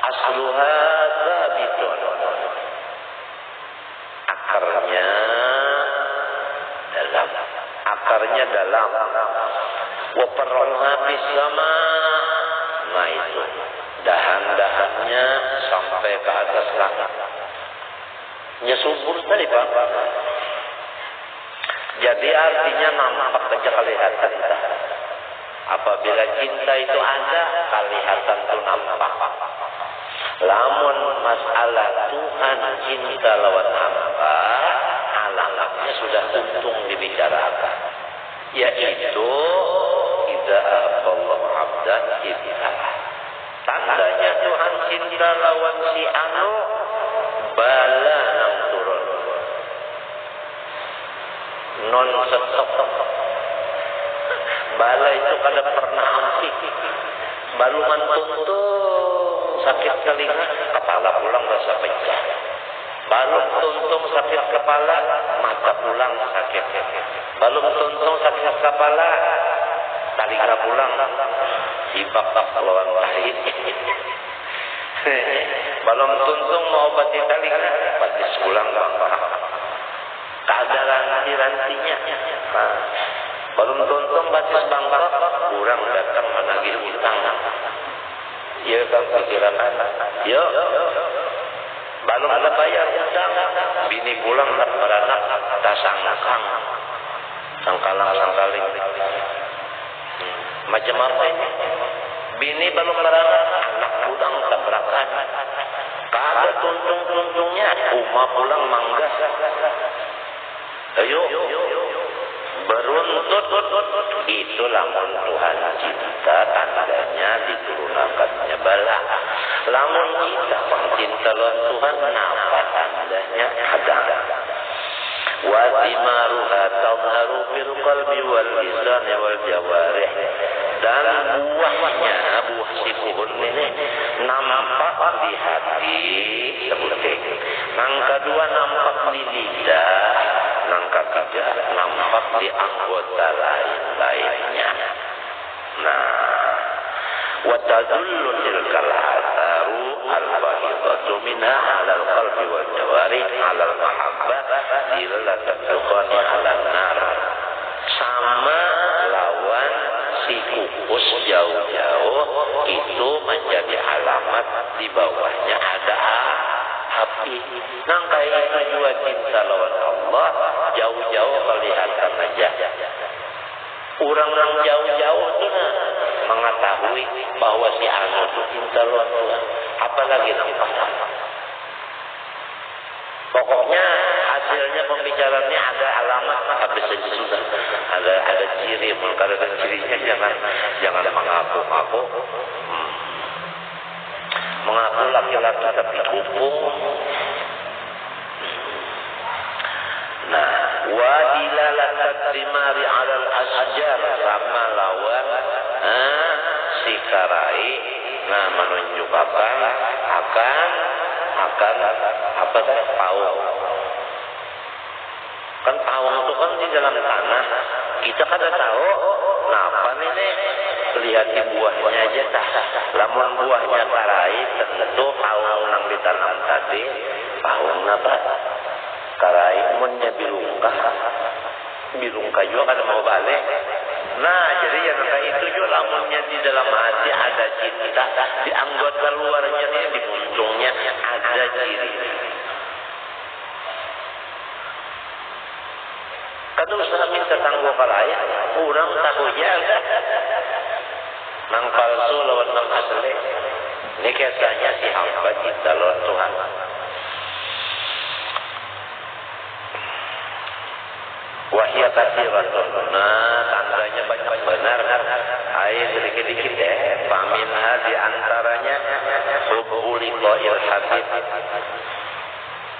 Asluha thabitun. Akarnya dalam. Wa far'uha fis sama. Nah itu. Dahan-dahannya sampai ke atas langit. Ya subur tadi Pak. Jadi artinya nampak saja kelihatan. Apabila cinta itu ada, kelihatan itu nampak. Lamun masalah Tuhan cinta lawan hamba, alamatnya sudah untung dibicarakan. Yaitu idza Allah abdan ibtah. Tandanya Tuhan cinta lawan si anu, bala nang turun. Non stop. Bala itu kada pernah henti. Baluman tuntung sakit telinga, kepala pulang rasa pecah. Balum tuntung sakit kepala, mata pulang sakit. Balum tuntung sakit kepala, telinga pulang dibak-bak lawan wahid. Balum tuntung mau obati telinga, pasti pulang bangka. Keadaan ranti-rantinya. Balum tuntung batis bangka, kurang datang menagih utang. Ya kan pikiran yo. Balum ada bayar utang, bini pulang nak beranak tasangkang. Sangkalang-sangkaling. Macam apa ini? Bini belum beranak, anak pulang tabrakan. Kada tuntung-tuntungnya, umah pulang manggas. Ayo. Beruntut itu lamun Tuhan cinta, tandanya diturunkannya bala. Lamun kita cinta lawan Tuhan, napa tandanya ada. Wa thimaruha tadharu fil qalbi wal lisan wal jawarih. Dan buahnya, buah si pohon ini nampak di hati sebutin. Nang kedua nampak di lidah, nang ketiga nampak di anggota lain-lainnya. Nah, wa tadullu tilkal atharu al-bahidatu minha 'ala al-qalbi wal jawarih 'ala al-mahabbah dilatan tuqani 'ala an-nar. Sama lawan si kukus jauh-jauh itu menjadi alamat di bawahnya ada api. Nangka itu juga cinta lawan Allah jauh-jauh kelihatan aja. Orang-orang jauh-jauh itu mengetahui bahwa si anu itu cinta lawan Tuhan. Apalagi nampak. Pokoknya hasilnya pembicaraannya ada alamat habis saja sudah. Ada ciri, kalau ada cirinya jangan mengaku-ngaku. Mengaku laki-laki tapi kupung. Nah, wa dilalatat dimari 'alal asjar sama lawan si karai menunjukkan akan apa teh pawang. Kan pawang itu kan di dalam tanah. Kita kada tahu kenapa nih lihat di buahnya aja tah. Lamun buahnya karai tentu pawang nang ditanam tadi pawang apa? Karai munnya bilungkah juga kada mau balik. Nah, jadi yang kayak itu juga lamunnya di dalam hati ada cinta, di anggota luarnya nih, di puncungnya ada ciri. Kalau usaha minta tangguh kalaya, kurang tahu jaga. Nang palsu lawan nang asli. Ini kisahnya si hamba cinta lawan Tuhan. Wahya katsiratun. Nah, tandanya banyak benar. Air sedikit-dikit Faminha di antaranya hubbu liqa'il habib.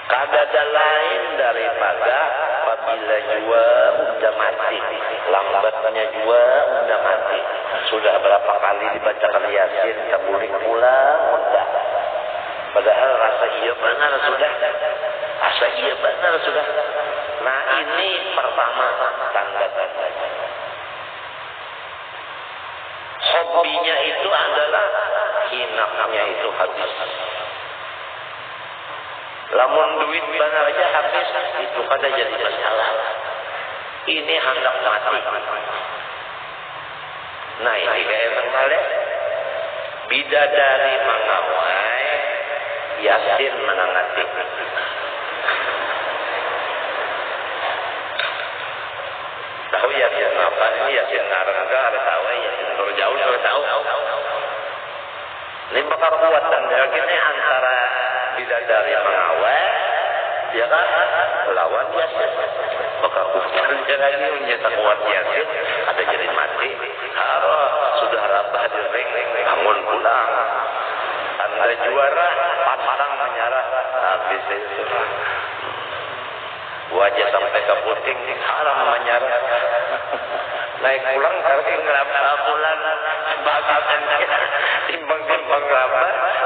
Kada lain daripada apabila jua udah mati, lambatnya jua udah mati. Sudah berapa kali dibacakan Yasin, tabulik pulang udah. Padahal rasa iya benar sudah. Rasa iya benar sudah. Nah, ini pertama tanda-tandanya. Hobinya itu adalah hinapnya itu habis. Lamun duit benar aja habis, itu kada jadi masalah. Ini hendak mati. Nah, ini kayak mengalir. Bidadari mengawai, Yasin menangati. Tahu Yasin apa ini? Yasin Narangga ada tahu, Yasin Nurjauh ada tahu. Ini bakal kuat dan ini antara bidadari mengawal, ya kan? Lawan Yasin. Bakal kuat lagi menyetak kuat Yasin. Ada jadi mati. Harus sudah rabah di ring, bangun pulang. Anda juara, pantang menyerah. Habis itu. Wajah sampai ke puting, haram menyerah. Naik pulang, tapi ngeraba pulang. Bagian timbang-timbang raba,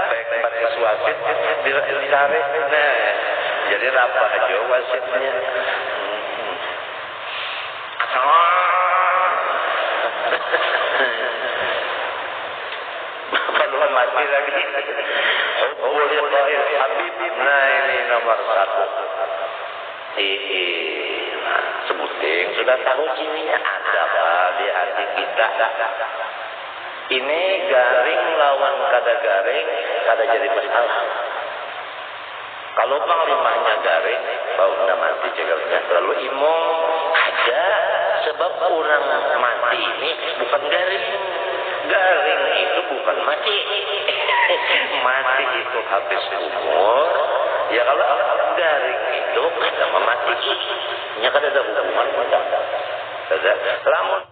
baik pakai wasit, ditarik. Nah, jadi raba aja wasitnya. Belum mati lagi. Boleh Habib. Nah, ini nomor 1. Sebuting sudah tahu cirinya ada apa di hati kita. Ini garing lawan kada garing, kada jadi masalah. Kalau panglimanya garing, bau udah mati cegalnya. Lalu imong ada sebab orang mati ini bukan garing. Garing itu bukan mati. Mati itu habis umur. Ya kalau garing itu kada memati. Nya kada ada hubungan pada. Lamun